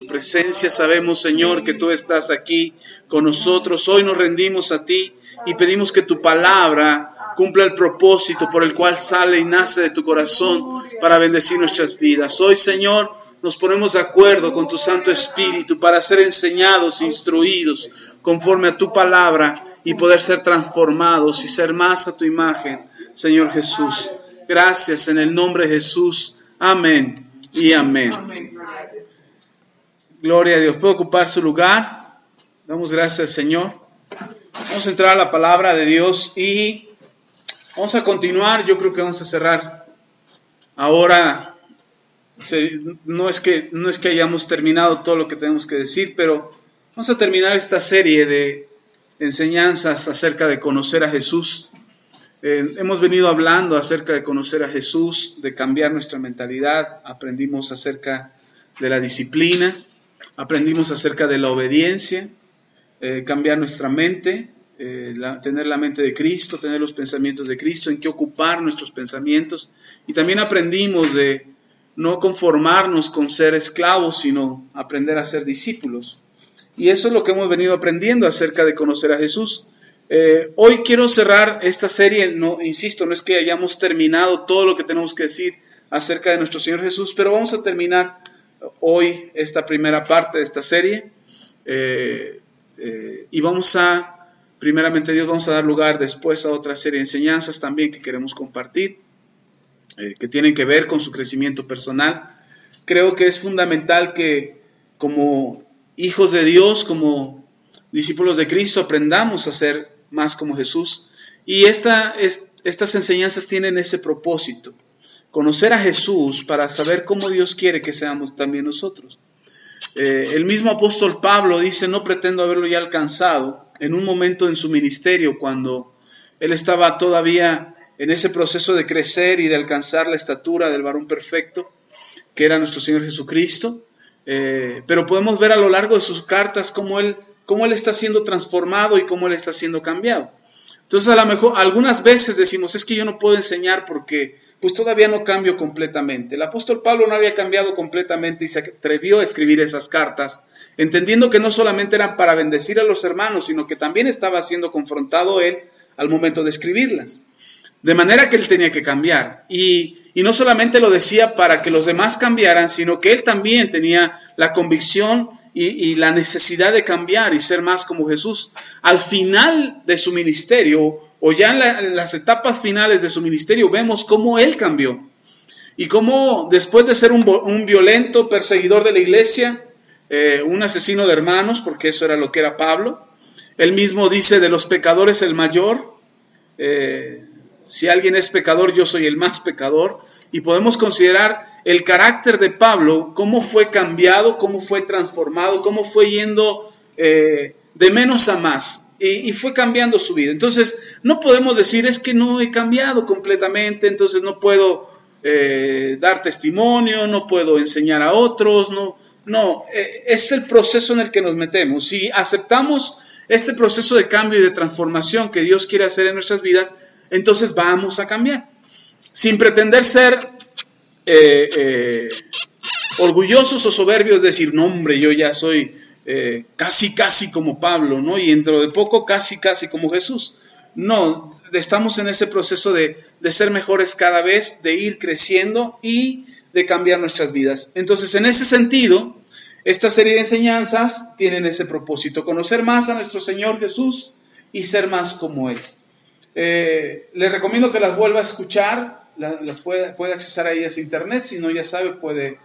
Presencia, sabemos, Señor, que tú estás aquí con nosotros. Hoy nos rendimos a ti y pedimos que tu palabra cumpla el propósito por el cual sale y nace de tu corazón para bendecir nuestras vidas. Hoy, Señor, nos ponemos de acuerdo con tu Santo Espíritu para ser enseñados, instruidos conforme a tu palabra y poder ser transformados y ser más a tu imagen, Señor Jesús. Gracias en el nombre de Jesús. Amén y amén. Gloria a Dios. ¿Puede ocupar su lugar? Damos gracias al Señor. Vamos a entrar a la palabra de Dios y vamos a continuar. Yo creo que vamos a cerrar. Ahora, no es que hayamos terminado todo lo que tenemos que decir, pero vamos a terminar esta serie de enseñanzas acerca de conocer a Jesús. Hemos venido hablando acerca de conocer a Jesús, de cambiar nuestra mentalidad. Aprendimos acerca de la disciplina. Aprendimos acerca de la obediencia, cambiar nuestra mente, tener la mente de Cristo, tener los pensamientos de Cristo, en qué ocupar nuestros pensamientos. Y también aprendimos de no conformarnos con ser esclavos, sino aprender a ser discípulos. Y eso es lo que hemos venido aprendiendo acerca de conocer a Jesús. Hoy quiero cerrar esta serie, no insisto, no es que hayamos terminado todo lo que tenemos que decir acerca de nuestro Señor Jesús, pero vamos a terminar hoy esta primera parte de esta serie y primeramente Dios, vamos a dar lugar después a otra serie de enseñanzas también que queremos compartir, que tienen que ver con su crecimiento personal. Creo que es fundamental que como hijos de Dios, como discípulos de Cristo, aprendamos a ser más como Jesús, y estas enseñanzas tienen ese propósito. Conocer a Jesús para saber cómo Dios quiere que seamos también nosotros. El mismo apóstol Pablo dice, no pretendo haberlo ya alcanzado, en un momento en su ministerio, cuando él estaba todavía en ese proceso de crecer y de alcanzar la estatura del varón perfecto, que era nuestro Señor Jesucristo. Pero podemos ver a lo largo de sus cartas cómo él está siendo transformado y cómo él está siendo cambiado. Entonces a lo mejor algunas veces decimos, es que yo no puedo enseñar porque pues todavía no cambio completamente. El apóstol Pablo no había cambiado completamente y se atrevió a escribir esas cartas, entendiendo que no solamente eran para bendecir a los hermanos, sino que también estaba siendo confrontado él al momento de escribirlas. De manera que él tenía que cambiar. Y no solamente lo decía para que los demás cambiaran, sino que él también tenía la convicción y la necesidad de cambiar y ser más como Jesús. Al final de su ministerio, o ya en las etapas finales de su ministerio, vemos cómo él cambió. Y cómo después de ser un violento perseguidor de la iglesia, un asesino de hermanos, porque eso era lo que era Pablo, él mismo dice, de los pecadores el mayor, si alguien es pecador, yo soy el más pecador. Y podemos considerar el carácter de Pablo, cómo fue cambiado, cómo fue transformado, cómo fue yendo de menos a más. Y fue cambiando su vida. Entonces, no podemos decir, es que no he cambiado completamente, entonces no puedo dar testimonio, no puedo enseñar a otros. No, es el proceso en el que nos metemos. Si aceptamos este proceso de cambio y de transformación que Dios quiere hacer en nuestras vidas, entonces vamos a cambiar. Sin pretender ser orgullosos o soberbios, decir, no hombre, yo ya soy casi como Pablo, ¿no? Y dentro de poco casi como Jesús. No, estamos en ese proceso de ser mejores cada vez, de ir creciendo y de cambiar nuestras vidas. Entonces, en ese sentido, esta serie de enseñanzas tienen ese propósito, conocer más a nuestro Señor Jesús y ser más como Él. Les recomiendo que las vuelva a escuchar, las puede accesar a ellas a internet, si no ya sabe puede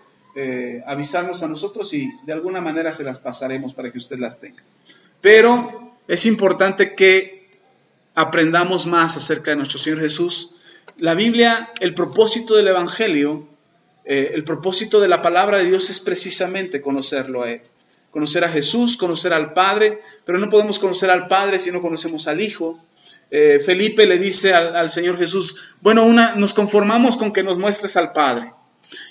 avisarnos a nosotros y de alguna manera se las pasaremos para que usted las tenga. Pero es importante que aprendamos más acerca de nuestro Señor Jesús. La Biblia, el propósito del Evangelio, el propósito de la palabra de Dios es precisamente conocerlo a Él. Conocer a Jesús, conocer al Padre, pero no podemos conocer al Padre si no conocemos al Hijo. Felipe le dice al Señor Jesús, bueno, nos conformamos con que nos muestres al Padre.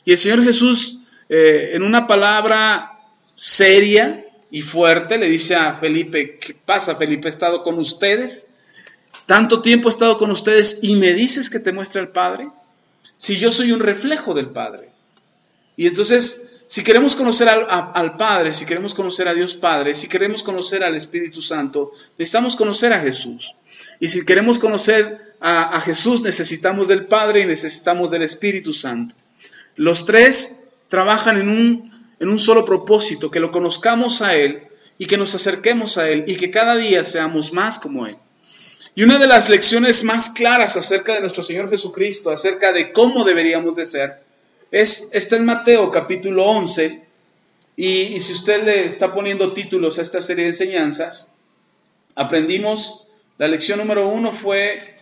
Y el Señor Jesús, en una palabra seria y fuerte, le dice a Felipe, ¿qué pasa, Felipe? ¿He estado con ustedes? ¿Tanto tiempo he estado con ustedes y me dices que te muestre al Padre? Si yo soy un reflejo del Padre. Y entonces Si queremos conocer al Padre, si queremos conocer a Dios Padre, si queremos conocer al Espíritu Santo, necesitamos conocer a Jesús. Y si queremos conocer a Jesús, necesitamos del Padre y necesitamos del Espíritu Santo. Los tres trabajan en un solo propósito, que lo conozcamos a Él y que nos acerquemos a Él y que cada día seamos más como Él. Y una de las lecciones más claras acerca de nuestro Señor Jesucristo, acerca de cómo deberíamos de ser, está en Mateo capítulo 11, y si usted le está poniendo títulos a esta serie de enseñanzas, aprendimos, la lección número 1 fue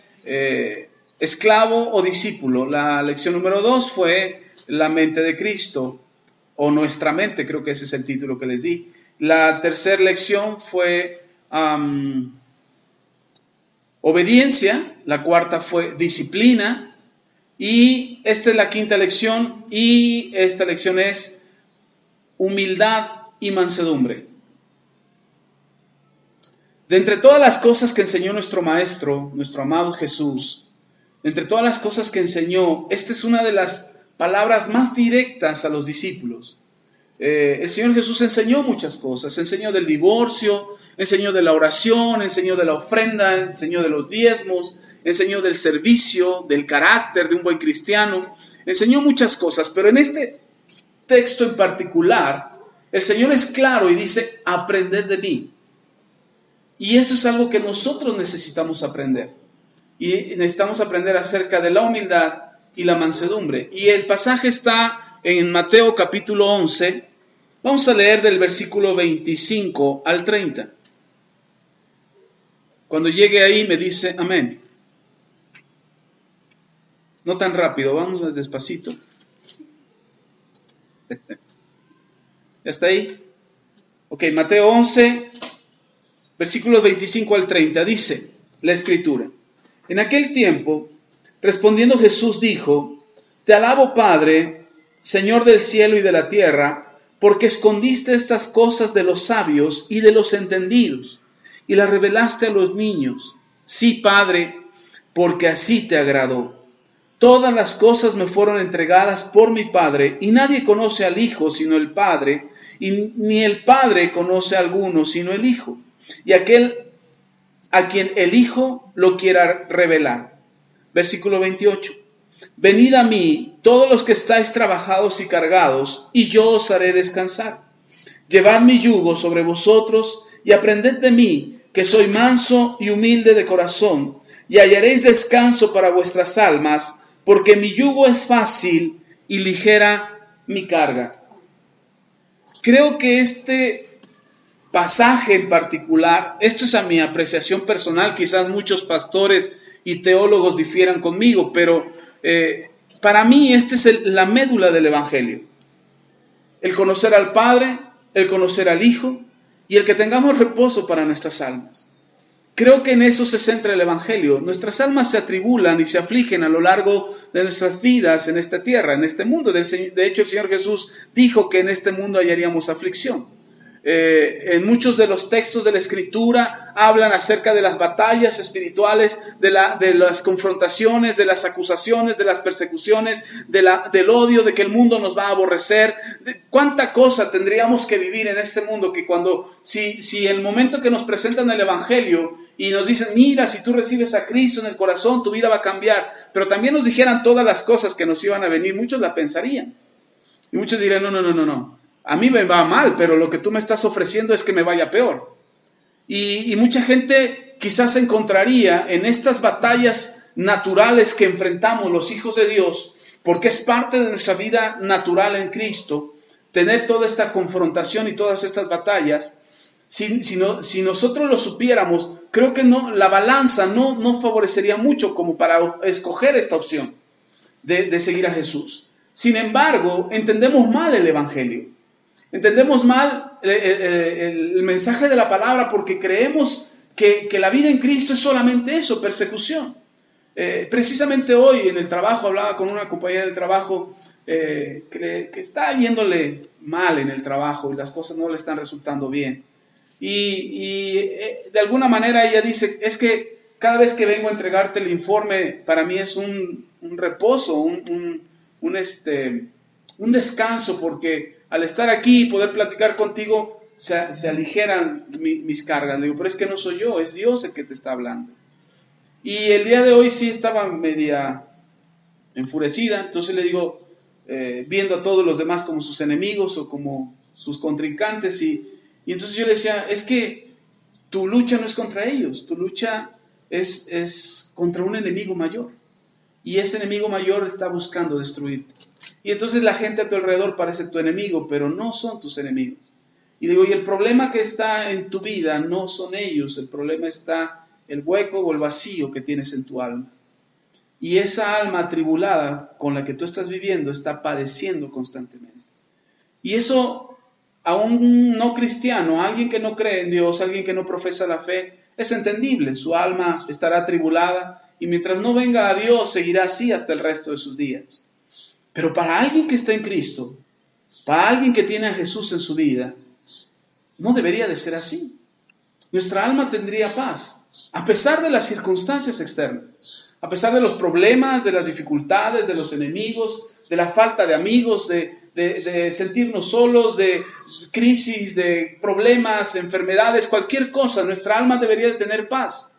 esclavo o discípulo, la lección número 2 fue la mente de Cristo, o nuestra mente, creo que ese es el título que les di. La tercera lección fue obediencia, la cuarta fue disciplina, y esta es la quinta lección, y esta lección es humildad y mansedumbre. De entre todas las cosas que enseñó nuestro Maestro, nuestro amado Jesús, de entre todas las cosas que enseñó, esta es una de las palabras más directas a los discípulos. El Señor Jesús enseñó muchas cosas, enseñó del divorcio, enseñó de la oración, enseñó de la ofrenda, enseñó de los diezmos, enseñó del servicio, del carácter de un buen cristiano, enseñó muchas cosas, pero en este texto en particular, el Señor es claro y dice, aprended de mí. Y eso es algo que nosotros necesitamos aprender. Y necesitamos aprender acerca de la humildad y la mansedumbre. Y el pasaje está en Mateo capítulo 11, vamos a leer del versículo 25 al 30. Cuando llegue ahí me dice amén. No tan rápido, vamos más despacito. ¿Ya está ahí? Ok, Mateo 11, versículos 25 al 30, dice la Escritura. En aquel tiempo, respondiendo Jesús dijo, te alabo, Padre, Señor del cielo y de la tierra, porque escondiste estas cosas de los sabios y de los entendidos, y las revelaste a los niños. Sí, Padre, porque así te agradó. Todas las cosas me fueron entregadas por mi Padre, y nadie conoce al Hijo sino el Padre, y ni el Padre conoce a alguno sino el Hijo, y aquel a quien el Hijo lo quiera revelar. Versículo 28. Venid a mí, todos los que estáis trabajados y cargados, y yo os haré descansar. Llevad mi yugo sobre vosotros, y aprended de mí, que soy manso y humilde de corazón, y hallaréis descanso para vuestras almas, porque mi yugo es fácil y ligera mi carga. Creo que este pasaje en particular, esto es a mi apreciación personal, quizás muchos pastores y teólogos difieran conmigo, pero para mí esta es la médula del Evangelio. El conocer al Padre, el conocer al Hijo y el que tengamos reposo para nuestras almas. Creo que en eso se centra el Evangelio. Nuestras almas se atribulan y se afligen a lo largo de nuestras vidas en esta tierra, en este mundo. De hecho, el Señor Jesús dijo que en este mundo hallaríamos aflicción. En muchos de los textos de la Escritura hablan acerca de las batallas espirituales, de las confrontaciones, de las acusaciones, de las persecuciones, del odio, de que el mundo nos va a aborrecer. ¿Cuánta cosa tendríamos que vivir en este mundo que si el momento que nos presentan el Evangelio y nos dicen, mira, si tú recibes a Cristo en el corazón, tu vida va a cambiar, pero también nos dijeran todas las cosas que nos iban a venir, muchos la pensarían. Y muchos dirían, no. A mí me va mal, pero lo que tú me estás ofreciendo es que me vaya peor. Y mucha gente quizás se encontraría en estas batallas naturales que enfrentamos los hijos de Dios, porque es parte de nuestra vida natural en Cristo, tener toda esta confrontación y todas estas batallas. Si nosotros lo supiéramos, creo que la balanza no favorecería mucho como para escoger esta opción de seguir a Jesús. Sin embargo, entendemos mal el Evangelio. Entendemos mal el mensaje de la palabra porque creemos que la vida en Cristo es solamente eso, persecución. Precisamente hoy en el trabajo hablaba con una compañera del trabajo que está yéndole mal en el trabajo y las cosas no le están resultando bien. Y de alguna manera ella dice, es que cada vez que vengo a entregarte el informe, para mí es un reposo, un descanso, porque al estar aquí y poder platicar contigo, se aligeran mis cargas. Le digo, pero es que no soy yo, es Dios el que te está hablando. Y el día de hoy sí estaba media enfurecida, entonces le digo, viendo a todos los demás como sus enemigos o como sus contrincantes, y entonces yo le decía, es que tu lucha no es contra ellos, tu lucha es contra un enemigo mayor, y ese enemigo mayor está buscando destruirte. Y entonces la gente a tu alrededor parece tu enemigo, pero no son tus enemigos. Y digo, y el problema que está en tu vida no son ellos, el problema está el hueco o el vacío que tienes en tu alma. Y esa alma atribulada con la que tú estás viviendo está padeciendo constantemente. Y eso a un no cristiano, a alguien que no cree en Dios, a alguien que no profesa la fe, es entendible. Su alma estará atribulada y mientras no venga a Dios seguirá así hasta el resto de sus días. Pero para alguien que está en Cristo, para alguien que tiene a Jesús en su vida, no debería de ser así. Nuestra alma tendría paz, a pesar de las circunstancias externas, a pesar de los problemas, de las dificultades, de los enemigos, de la falta de amigos, de sentirnos solos, de crisis, de problemas, enfermedades, cualquier cosa. Nuestra alma debería de tener paz.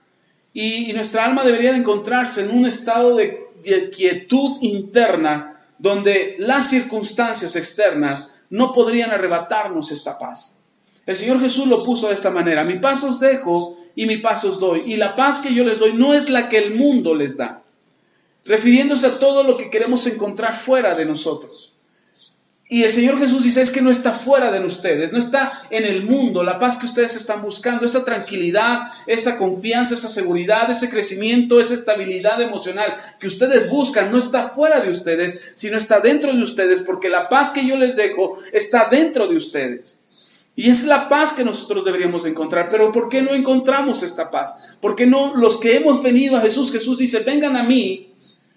Y nuestra alma debería de encontrarse en un estado de quietud interna, donde las circunstancias externas no podrían arrebatarnos esta paz. El Señor Jesús lo puso de esta manera: mi paz os dejo y mi paz os doy. Y la paz que yo les doy no es la que el mundo les da, refiriéndose a todo lo que queremos encontrar fuera de nosotros. Y el Señor Jesús dice, es que no está fuera de ustedes, no está en el mundo. La paz que ustedes están buscando, esa tranquilidad, esa confianza, esa seguridad, ese crecimiento, esa estabilidad emocional que ustedes buscan, no está fuera de ustedes, sino está dentro de ustedes, porque la paz que yo les dejo está dentro de ustedes. Y es la paz que nosotros deberíamos encontrar. Pero ¿por qué no encontramos esta paz? ¿Por qué no los que hemos venido a Jesús? Jesús dice, vengan a mí,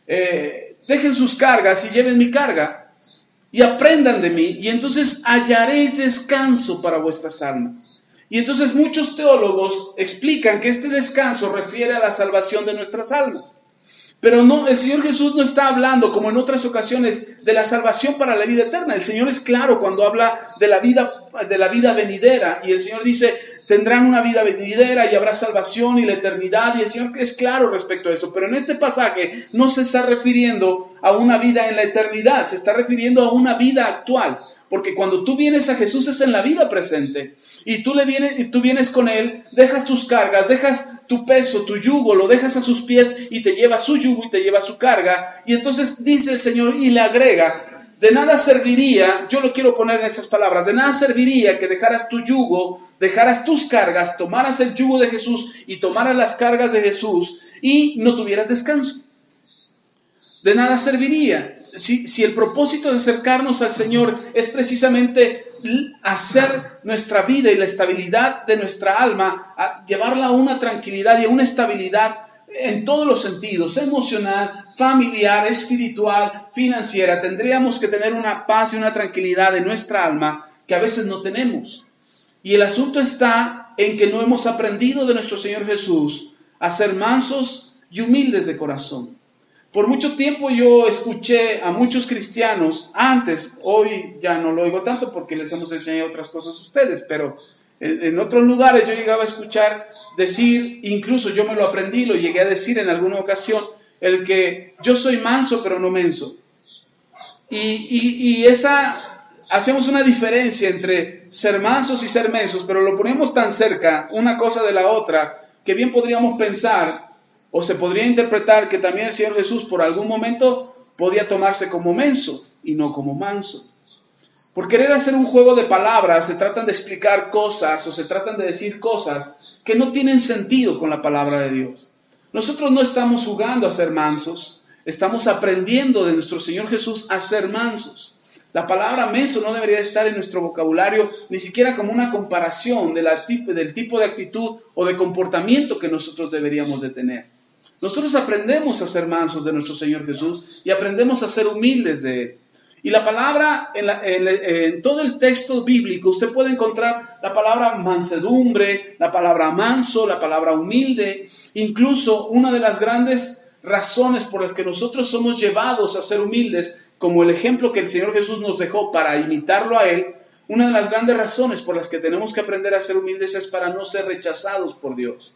dejen sus cargas y lleven mi carga y aprendan de mí, y entonces hallaréis descanso para vuestras almas. Y entonces muchos teólogos explican que este descanso refiere a la salvación de nuestras almas. Pero no, el Señor Jesús no está hablando, como en otras ocasiones, de la salvación para la vida eterna. El Señor es claro cuando habla de la vida venidera. Y el Señor dice, tendrán una vida venidera y habrá salvación y la eternidad. Y el Señor es claro respecto a eso. Pero en este pasaje no se está refiriendo a una vida en la eternidad. Se está refiriendo a una vida actual. Porque cuando tú vienes a Jesús es en la vida presente. Y tú vienes con Él, dejas tus cargas, dejas tu peso, tu yugo, lo dejas a sus pies y te lleva su yugo y te lleva su carga. Y entonces dice el Señor y le agrega, de nada serviría, yo lo quiero poner en estas palabras, de nada serviría que dejaras tu yugo, dejaras tus cargas, tomaras el yugo de Jesús y tomaras las cargas de Jesús y no tuvieras descanso. De nada serviría. Si el propósito de acercarnos al Señor es precisamente hacer nuestra vida y la estabilidad de nuestra alma, llevarla a una tranquilidad y a una estabilidad en todos los sentidos, emocional, familiar, espiritual, financiera, tendríamos que tener una paz y una tranquilidad en nuestra alma que a veces no tenemos. Y el asunto está en que no hemos aprendido de nuestro Señor Jesús a ser mansos y humildes de corazón. Por mucho tiempo yo escuché a muchos cristianos, antes, hoy ya no lo oigo tanto porque les hemos enseñado otras cosas a ustedes, pero en otros lugares yo llegaba a escuchar decir, incluso yo me lo aprendí, lo llegué a decir en alguna ocasión, el que yo soy manso pero no menso. Y hacemos una diferencia entre ser mansos y ser mensos, pero lo ponemos tan cerca una cosa de la otra que bien podríamos pensar, o se podría interpretar que también el Señor Jesús por algún momento podía tomarse como menso y no como manso. Por querer hacer un juego de palabras se tratan de explicar cosas o se tratan de decir cosas que no tienen sentido con la palabra de Dios. Nosotros no estamos jugando a ser mansos, estamos aprendiendo de nuestro Señor Jesús a ser mansos. La palabra menso no debería estar en nuestro vocabulario ni siquiera como una comparación del tipo de actitud o de comportamiento que nosotros deberíamos de tener. Nosotros aprendemos a ser mansos de nuestro Señor Jesús y aprendemos a ser humildes de Él. Y la palabra, en todo el texto bíblico, usted puede encontrar la palabra mansedumbre, la palabra manso, la palabra humilde. Incluso una de las grandes razones por las que nosotros somos llevados a ser humildes, como el ejemplo que el Señor Jesús nos dejó para imitarlo a Él, una de las grandes razones por las que tenemos que aprender a ser humildes es para no ser rechazados por Dios.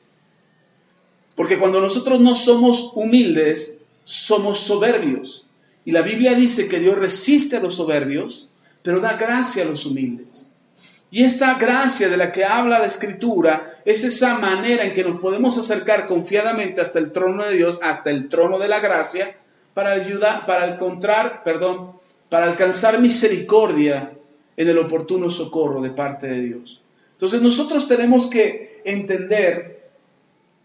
Porque cuando nosotros no somos humildes, somos soberbios. Y la Biblia dice que Dios resiste a los soberbios, pero da gracia a los humildes. Y esta gracia de la que habla la Escritura es esa manera en que nos podemos acercar confiadamente hasta el trono de Dios, hasta el trono de la gracia, para alcanzar misericordia en el oportuno socorro de parte de Dios. Entonces nosotros tenemos que entender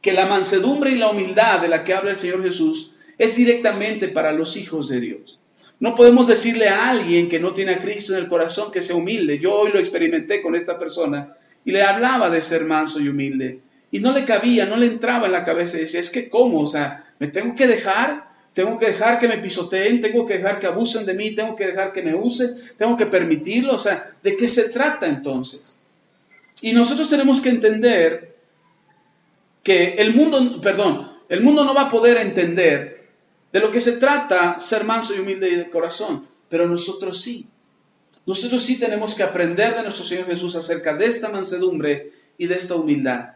que la mansedumbre y la humildad de la que habla el Señor Jesús es directamente para los hijos de Dios. No podemos decirle a alguien que no tiene a Cristo en el corazón que sea humilde. Yo hoy lo experimenté con esta persona y le hablaba de ser manso y humilde. Y no le cabía, no le entraba en la cabeza y decía, es que ¿cómo? O sea, me tengo que dejar que me pisoteen, tengo que dejar que abusen de mí, tengo que dejar que me usen, tengo que permitirlo. O sea, ¿de qué se trata entonces? Y nosotros tenemos que entender que el mundo no va a poder entender de lo que se trata ser manso y humilde de corazón, pero nosotros sí. Nosotros sí tenemos que aprender de nuestro Señor Jesús acerca de esta mansedumbre y de esta humildad.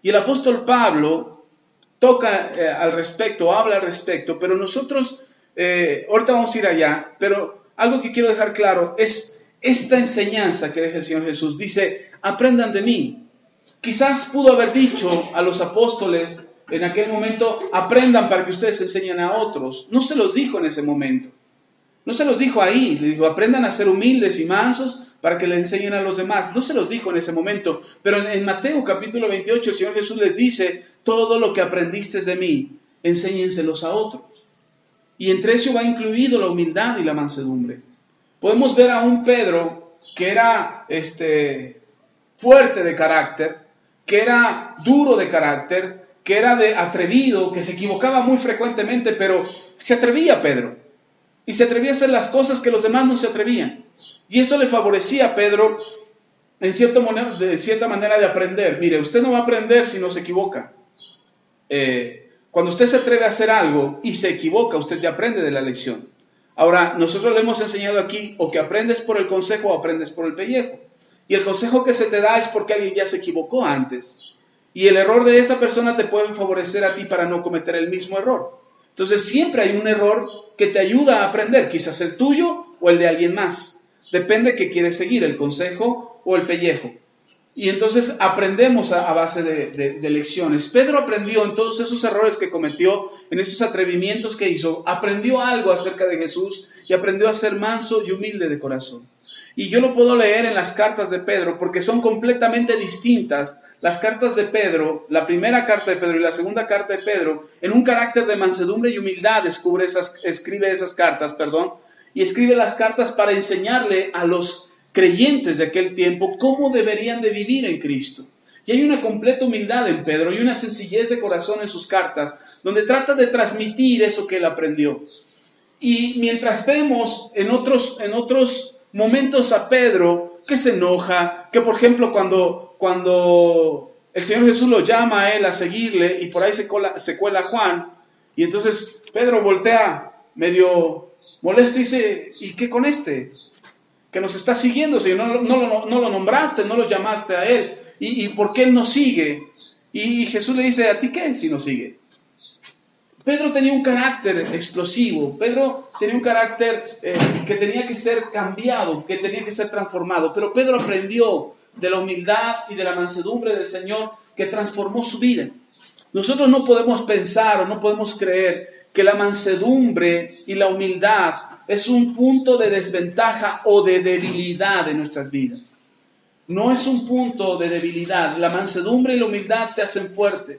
Y el apóstol Pablo toca habla al respecto, pero nosotros, ahorita vamos a ir allá, pero algo que quiero dejar claro es esta enseñanza que deja el Señor Jesús. Dice, aprendan de mí. Quizás pudo haber dicho a los apóstoles en aquel momento, aprendan para que ustedes enseñen a otros. No se los dijo en ese momento. No se los dijo ahí. Le dijo, aprendan a ser humildes y mansos para que le enseñen a los demás. No se los dijo en ese momento. Pero en Mateo capítulo 28 el Señor Jesús les dice, todo lo que aprendiste de mí, enséñenselos a otros. Y entre eso va incluido la humildad y la mansedumbre. Podemos ver a un Pedro que era fuerte de carácter, que era duro de carácter, que era atrevido, que se equivocaba muy frecuentemente, pero se atrevía Pedro. Y se atrevía a hacer las cosas que los demás no se atrevían. Y eso le favorecía a Pedro de cierta manera de aprender. Mire, usted no va a aprender si no se equivoca. Cuando usted se atreve a hacer algo y se equivoca, usted ya aprende de la lección. Ahora, nosotros le hemos enseñado aquí o que aprendes por el consejo o aprendes por el pellejo. Y el consejo que se te da es porque alguien ya se equivocó antes. Y el error de esa persona te puede favorecer a ti para no cometer el mismo error. Entonces siempre hay un error que te ayuda a aprender, quizás el tuyo o el de alguien más. Depende qué quieres seguir, el consejo o el pellejo. Y entonces aprendemos a base de lecciones. Pedro aprendió en todos esos errores que cometió, en esos atrevimientos que hizo, aprendió algo acerca de Jesús y aprendió a ser manso y humilde de corazón. Y yo lo puedo leer en las cartas de Pedro porque son completamente distintas. Las cartas de Pedro, la primera carta de Pedro y la segunda carta de Pedro, en un carácter de mansedumbre y humildad escribe esas cartas, y escribe las cartas para enseñarle a los creyentes de aquel tiempo cómo deberían de vivir en Cristo. Y hay una completa humildad en Pedro y una sencillez de corazón en sus cartas, donde trata de transmitir eso que él aprendió. Y mientras vemos en otros momentos a Pedro que se enoja, que por ejemplo cuando el Señor Jesús lo llama a él a seguirle y por ahí se cuela Juan, y entonces Pedro voltea medio molesto y dice, ¿y qué con este? Que nos está siguiendo, Señor, no lo nombraste, no lo llamaste a él, ¿y por qué él no sigue? Y Jesús le dice, ¿a ti qué si no sigue? Pedro tenía un carácter explosivo, Pedro tenía un carácter que tenía que ser cambiado, que tenía que ser transformado, pero Pedro aprendió de la humildad y de la mansedumbre del Señor que transformó su vida. Nosotros no podemos pensar o no podemos creer que la mansedumbre y la humildad es un punto de desventaja o de debilidad en nuestras vidas. No es un punto de debilidad. La mansedumbre y la humildad te hacen fuerte.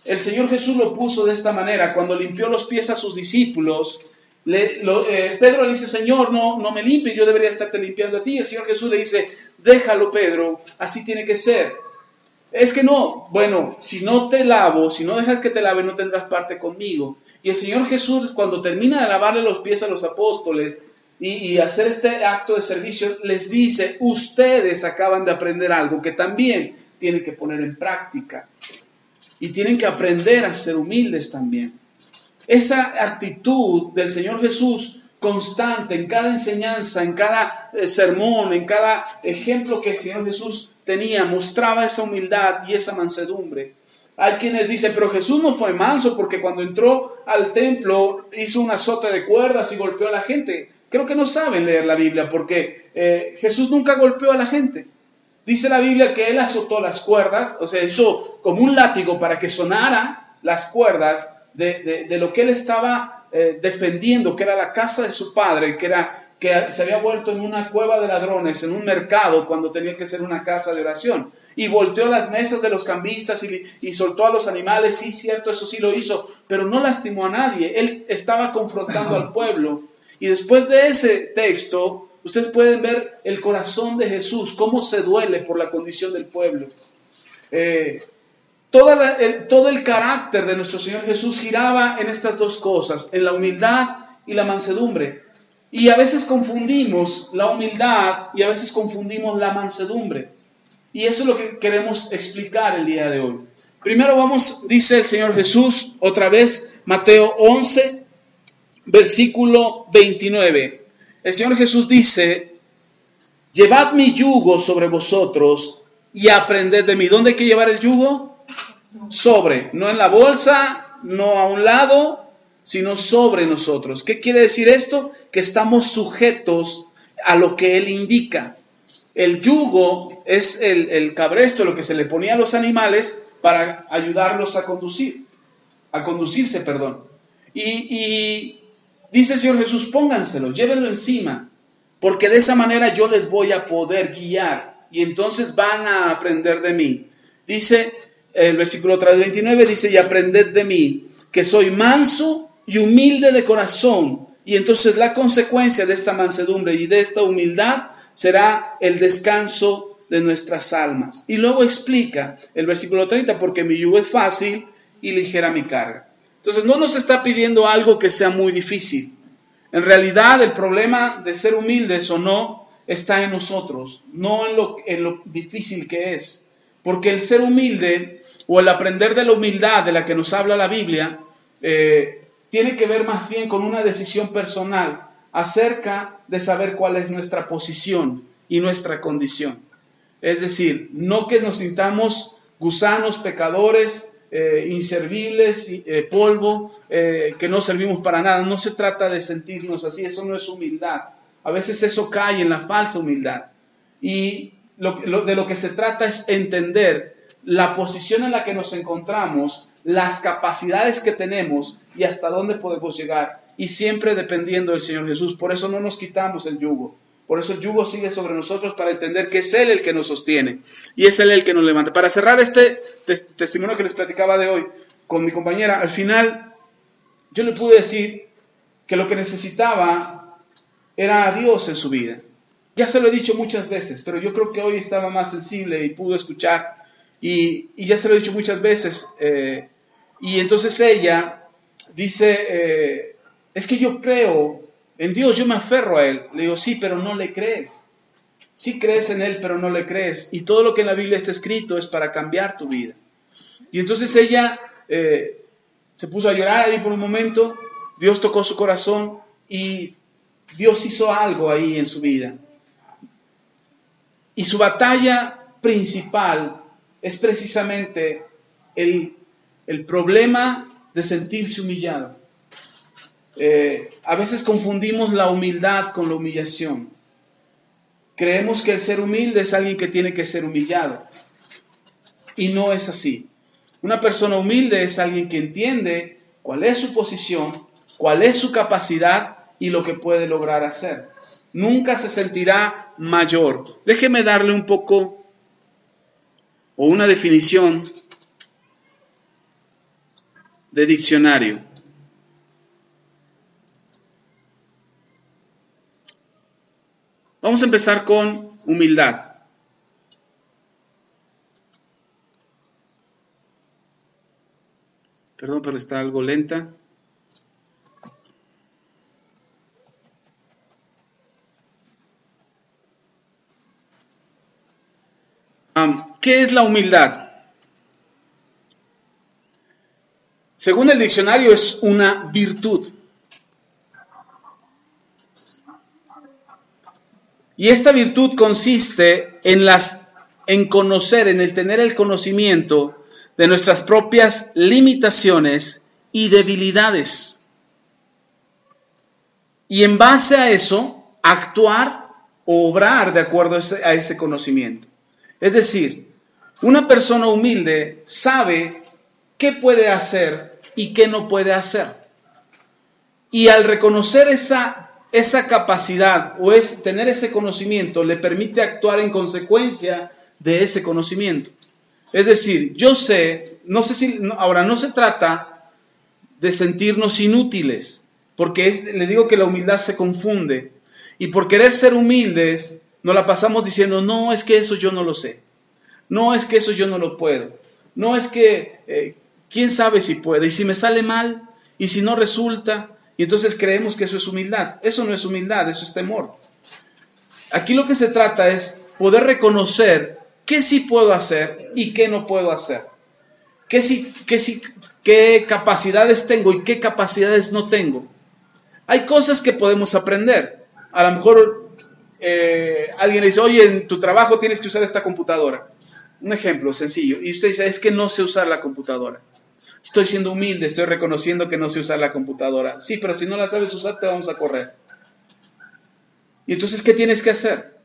El Señor Jesús lo puso de esta manera. Cuando limpió los pies a sus discípulos, Pedro le dice, Señor, no me limpies, yo debería estarte limpiando a ti. El Señor Jesús le dice, déjalo, Pedro, así tiene que ser. Es que no, bueno, si no te lavo, si no dejas que te lave, no tendrás parte conmigo. Y el Señor Jesús, cuando termina de lavarle los pies a los apóstoles y hacer este acto de servicio, les dice, ustedes acaban de aprender algo que también tienen que poner en práctica. Y tienen que aprender a ser humildes también. esa actitud del Señor Jesús constante en cada enseñanza, en cada sermón, en cada ejemplo que el Señor Jesús tenía, mostraba esa humildad y esa mansedumbre. Hay quienes dicen, pero Jesús no fue manso porque cuando entró al templo hizo un azote de cuerdas y golpeó a la gente. Creo que no saben leer la Biblia porque Jesús nunca golpeó a la gente. Dice la Biblia que Él azotó las cuerdas, o sea, hizo como un látigo para que sonara las cuerdas de lo que Él estaba defendiendo, que era la casa de su padre, que se había vuelto en una cueva de ladrones, en un mercado, cuando tenía que ser una casa de oración. Y volteó las mesas de los cambistas y soltó a los animales. Sí, cierto, eso sí lo hizo, pero no lastimó a nadie. Él estaba confrontando al pueblo. Y después de ese texto, ustedes pueden ver el corazón de Jesús, cómo se duele por la condición del pueblo. Todo el carácter de nuestro Señor Jesús giraba en estas dos cosas, en la humildad y la mansedumbre. Y a veces confundimos la humildad y a veces confundimos la mansedumbre. Y eso es lo que queremos explicar el día de hoy. Primero dice el Señor Jesús, otra vez, Mateo 11, versículo 29. El Señor Jesús dice, llevad mi yugo sobre vosotros y aprended de mí. ¿Dónde hay que llevar el yugo? Sobre, no en la bolsa, no a un lado, sino sobre nosotros. ¿Qué quiere decir esto? Que estamos sujetos a lo que Él indica. El yugo es el cabresto, lo que se le ponía a los animales para ayudarlos a conducirse. Y dice el Señor Jesús, pónganselo, llévenlo encima, porque de esa manera yo les voy a poder guiar y entonces van a aprender de mí. Dice el versículo 29, dice, y aprended de mí, que soy manso y humilde de corazón. Y entonces la consecuencia de esta mansedumbre y de esta humildad será el descanso de nuestras almas. Y luego explica el versículo 30, porque mi yugo es fácil y ligera mi carga. Entonces no nos está pidiendo algo que sea muy difícil. En realidad el problema de ser humildes o no está en nosotros, no en lo difícil que es. Porque el ser humilde o el aprender de la humildad de la que nos habla la Biblia tiene que ver más bien con una decisión personal acerca de saber cuál es nuestra posición y nuestra condición. Es decir, no que nos sintamos gusanos, pecadores, inservibles, polvo, que no servimos para nada. No se trata de sentirnos así, eso no es humildad. A veces eso cae en la falsa humildad. Y de lo que se trata es entender la posición en la que nos encontramos, las capacidades que tenemos y hasta dónde podemos llegar. Y siempre dependiendo del Señor Jesús. Por eso no nos quitamos el yugo. Por eso el yugo sigue sobre nosotros para entender que es Él el que nos sostiene y es Él el que nos levanta. Para cerrar este testimonio que les platicaba de hoy con mi compañera, al final yo le pude decir que lo que necesitaba era a Dios en su vida. Ya se lo he dicho muchas veces, pero yo creo que hoy estaba más sensible y pudo escuchar y ya se lo he dicho muchas veces. Y entonces ella dice, es que yo creo en Dios, yo me aferro a Él. Le digo, sí, pero no le crees. Sí crees en Él, pero no le crees. Y todo lo que en la Biblia está escrito es para cambiar tu vida. Y entonces ella se puso a llorar ahí por un momento. Dios tocó su corazón y Dios hizo algo ahí en su vida. Y su batalla principal es precisamente el problema de sentirse humillado. A veces confundimos la humildad con la humillación. Creemos que el ser humilde es alguien que tiene que ser humillado. Y no es así. Una persona humilde es alguien que entiende cuál es su posición, cuál es su capacidad y lo que puede lograr hacer. Nunca se sentirá mayor. Déjeme darle un poco o una definición de diccionario. Vamos a empezar con humildad. Perdón, pero está algo lenta. ¿Qué es la humildad? Según el diccionario, es una virtud. Y esta virtud consiste en conocer, en el tener el conocimiento de nuestras propias limitaciones y debilidades. Y en base a eso, actuar o obrar de acuerdo a ese conocimiento. Es decir, una persona humilde sabe qué puede hacer y qué no puede hacer. Y al reconocer esa capacidad o tener ese conocimiento, le permite actuar en consecuencia de ese conocimiento. Es decir, yo sé, ahora no se trata de sentirnos inútiles, porque le digo que la humildad se confunde. Y por querer ser humildes, nos la pasamos diciendo, no, es que eso yo no lo sé. No, es que eso yo no lo puedo. No, es que, ¿quién sabe si puede? Y si me sale mal, y si no resulta, y entonces creemos que eso es humildad. Eso no es humildad, eso es temor. Aquí lo que se trata es poder reconocer qué sí puedo hacer y qué no puedo hacer. Qué capacidades tengo y qué capacidades no tengo. Hay cosas que podemos aprender. A lo mejor alguien le dice, oye, en tu trabajo tienes que usar esta computadora. Un ejemplo sencillo. Y usted dice, es que no sé usar la computadora. Estoy siendo humilde, estoy reconociendo que no sé usar la computadora. Sí, pero si no la sabes usar, te vamos a correr. Y entonces, ¿qué tienes que hacer?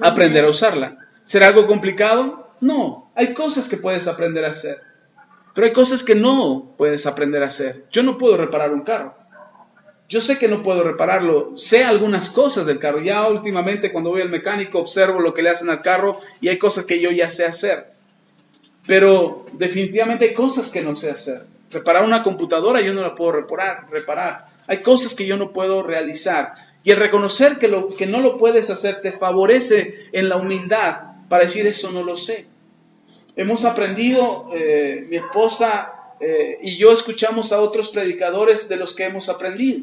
Aprender a usarla. ¿Será algo complicado? No. Hay cosas que puedes aprender a hacer. Pero hay cosas que no puedes aprender a hacer. Yo no puedo reparar un carro. Yo sé que no puedo repararlo, sé algunas cosas del carro. Ya últimamente cuando voy al mecánico observo lo que le hacen al carro y hay cosas que yo ya sé hacer. Pero definitivamente hay cosas que no sé hacer. Reparar una computadora yo no la puedo reparar. Hay cosas que yo no puedo realizar. Y el reconocer que no lo puedes hacer te favorece en la humildad para decir eso no lo sé. Hemos aprendido, mi esposa y yo escuchamos a otros predicadores de los que hemos aprendido.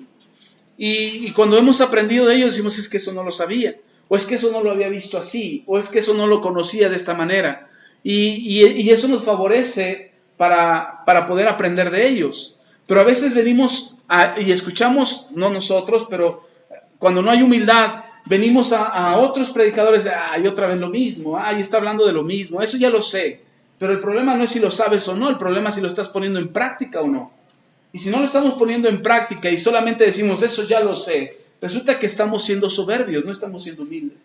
Y cuando hemos aprendido de ellos decimos, es que eso no lo sabía, o es que eso no lo había visto así, o es que eso no lo conocía de esta manera. Y eso nos favorece para poder aprender de ellos. Pero a veces venimos y escuchamos, no nosotros, pero cuando no hay humildad, venimos a otros predicadores, ay, otra vez lo mismo, ay, está hablando de lo mismo, eso ya lo sé. Pero el problema no es si lo sabes o no, el problema es si lo estás poniendo en práctica o no. Y si no lo estamos poniendo en práctica y solamente decimos, eso ya lo sé, resulta que estamos siendo soberbios, no estamos siendo humildes.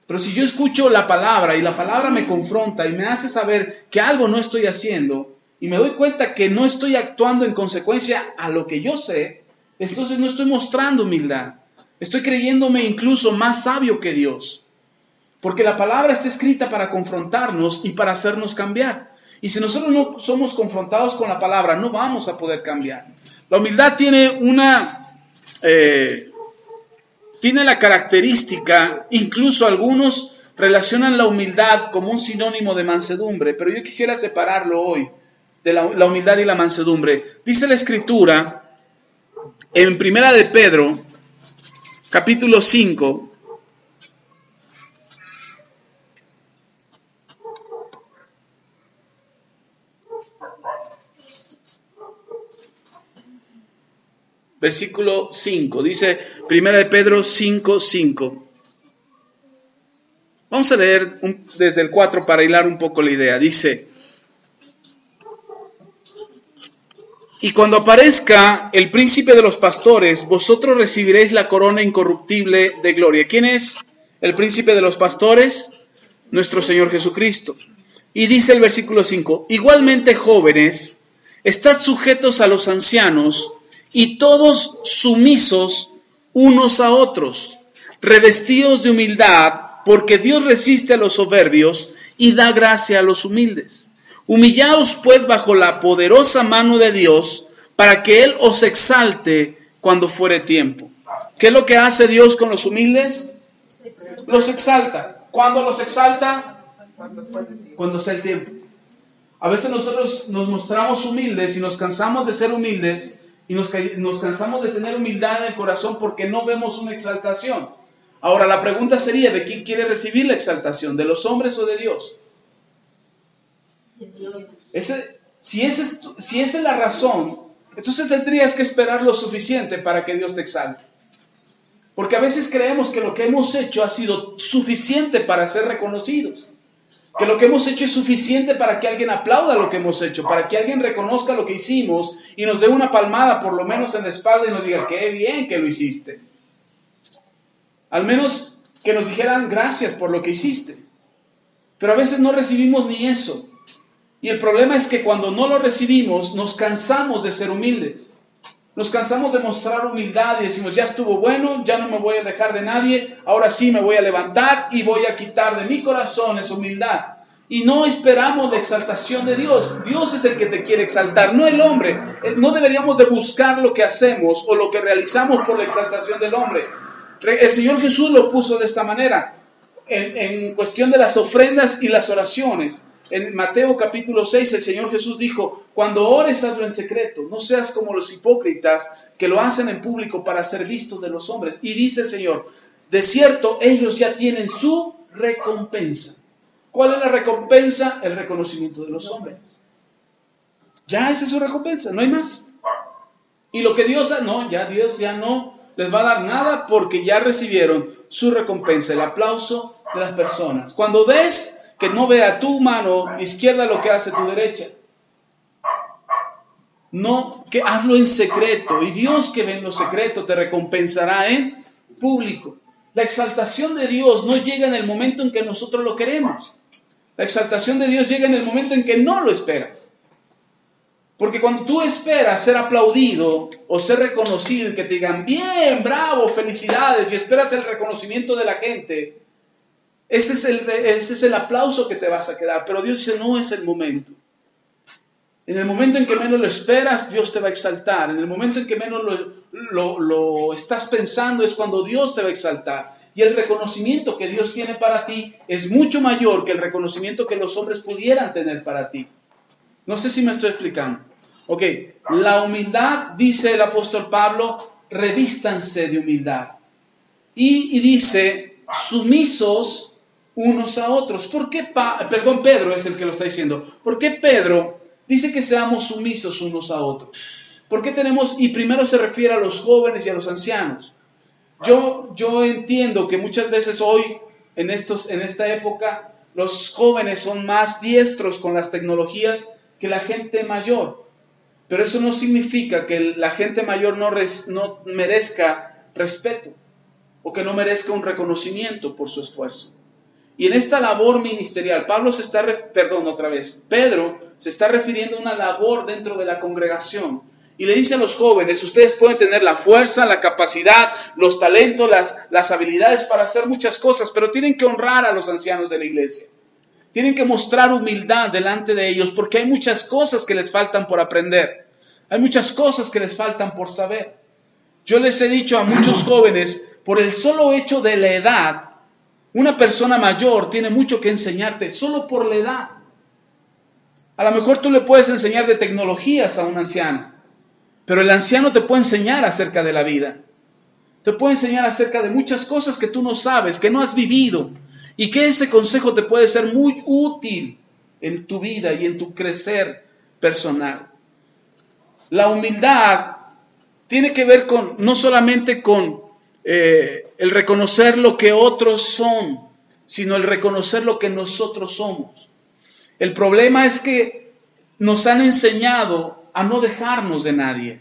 Pero si yo escucho la palabra y la palabra me confronta y me hace saber que algo no estoy haciendo y me doy cuenta que no estoy actuando en consecuencia a lo que yo sé, entonces no estoy mostrando humildad. Estoy creyéndome incluso más sabio que Dios. Porque la palabra está escrita para confrontarnos y para hacernos cambiar. Y si nosotros no somos confrontados con la palabra, no vamos a poder cambiar. La humildad tiene tiene la característica, incluso algunos relacionan la humildad como un sinónimo de mansedumbre, pero yo quisiera separarlo hoy de la humildad y la mansedumbre. Dice la Escritura en Primera de Pedro, capítulo 5, versículo 5, dice 1 de Pedro 5, 5. Vamos a leer desde el 4 para hilar un poco la idea. Dice, y cuando aparezca el príncipe de los pastores, vosotros recibiréis la corona incorruptible de gloria. ¿Quién es el príncipe de los pastores? Nuestro Señor Jesucristo. Y dice el versículo 5, igualmente jóvenes, estad sujetos a los ancianos, y todos sumisos unos a otros, revestidos de humildad, porque Dios resiste a los soberbios y da gracia a los humildes. Humillaos pues bajo la poderosa mano de Dios, para que Él os exalte cuando fuere tiempo. ¿Qué es lo que hace Dios con los humildes? Los exalta. ¿Cuándo los exalta? Cuando sea el tiempo. A veces nosotros nos mostramos humildes y nos cansamos de ser humildes, y nos cansamos de tener humildad en el corazón porque no vemos una exaltación. Ahora la pregunta sería, ¿de quién quiere recibir la exaltación? ¿De los hombres o de Dios? Si esa es la razón, entonces tendrías que esperar lo suficiente para que Dios te exalte. Porque a veces creemos que lo que hemos hecho ha sido suficiente para ser reconocidos. Que lo que hemos hecho es suficiente para que alguien aplauda lo que hemos hecho, para que alguien reconozca lo que hicimos y nos dé una palmada por lo menos en la espalda y nos diga, qué bien que lo hiciste. Al menos que nos dijeran gracias por lo que hiciste. Pero a veces no recibimos ni eso. Y el problema es que cuando no lo recibimos, nos cansamos de ser humildes. Nos cansamos de mostrar humildad y decimos, ya estuvo bueno, ya no me voy a dejar de nadie, ahora sí me voy a levantar y voy a quitar de mi corazón esa humildad. Y no esperamos la exaltación de Dios. Dios es el que te quiere exaltar, no el hombre. No deberíamos de buscar lo que hacemos o lo que realizamos por la exaltación del hombre. El Señor Jesús lo puso de esta manera, en cuestión de las ofrendas y las oraciones. En Mateo capítulo 6 el Señor Jesús dijo, cuando ores hazlo en secreto, no seas como los hipócritas que lo hacen en público para ser vistos de los hombres. Y dice el Señor, de cierto ellos ya tienen su recompensa. ¿Cuál es la recompensa? El reconocimiento de los hombres. Ya esa es su recompensa, no hay más. Y lo que Dios ya no les va a dar nada porque ya recibieron su recompensa, el aplauso de las personas. Cuando des, que no vea tu mano izquierda lo que hace tu derecha. No, que hazlo en secreto. Y Dios que ve en lo secreto te recompensará en público. La exaltación de Dios no llega en el momento en que nosotros lo queremos. La exaltación de Dios llega en el momento en que no lo esperas. Porque cuando tú esperas ser aplaudido o ser reconocido y que te digan, bien, bravo, felicidades, y esperas el reconocimiento de la gente, ese es el aplauso que te vas a quedar. Pero Dios dice, no es el momento. En el momento en que menos lo esperas, Dios te va a exaltar. En el momento en que menos lo estás pensando es cuando Dios te va a exaltar. Y el reconocimiento que Dios tiene para ti es mucho mayor que el reconocimiento que los hombres pudieran tener para ti. No sé si me estoy explicando. Ok, la humildad, dice el apóstol Pablo, revístanse de humildad. Y dice, sumisos unos a otros. ¿Por qué Pedro es el que lo está diciendo? ¿Por qué Pedro dice que seamos sumisos unos a otros? ¿Por qué y primero se refiere a los jóvenes y a los ancianos? Yo entiendo que muchas veces hoy, en esta época, los jóvenes son más diestros con las tecnologías que la gente mayor. Pero eso no significa que la gente mayor no merezca respeto o que no merezca un reconocimiento por su esfuerzo. Y en esta labor ministerial, Pedro se está refiriendo a una labor dentro de la congregación. Y le dice a los jóvenes, ustedes pueden tener la fuerza, la capacidad, los talentos, las habilidades para hacer muchas cosas, pero tienen que honrar a los ancianos de la iglesia. Tienen que mostrar humildad delante de ellos, porque hay muchas cosas que les faltan por aprender. Hay muchas cosas que les faltan por saber. Yo les he dicho a muchos jóvenes, por el solo hecho de la edad, una persona mayor tiene mucho que enseñarte solo por la edad. A lo mejor tú le puedes enseñar de tecnologías a un anciano, pero el anciano te puede enseñar acerca de la vida. Te puede enseñar acerca de muchas cosas que tú no sabes, que no has vivido, y que ese consejo te puede ser muy útil en tu vida y en tu crecer personal. La humildad tiene que ver no solamente con el reconocer lo que otros son, sino el reconocer lo que nosotros somos. El problema es que nos han enseñado a no dejarnos de nadie.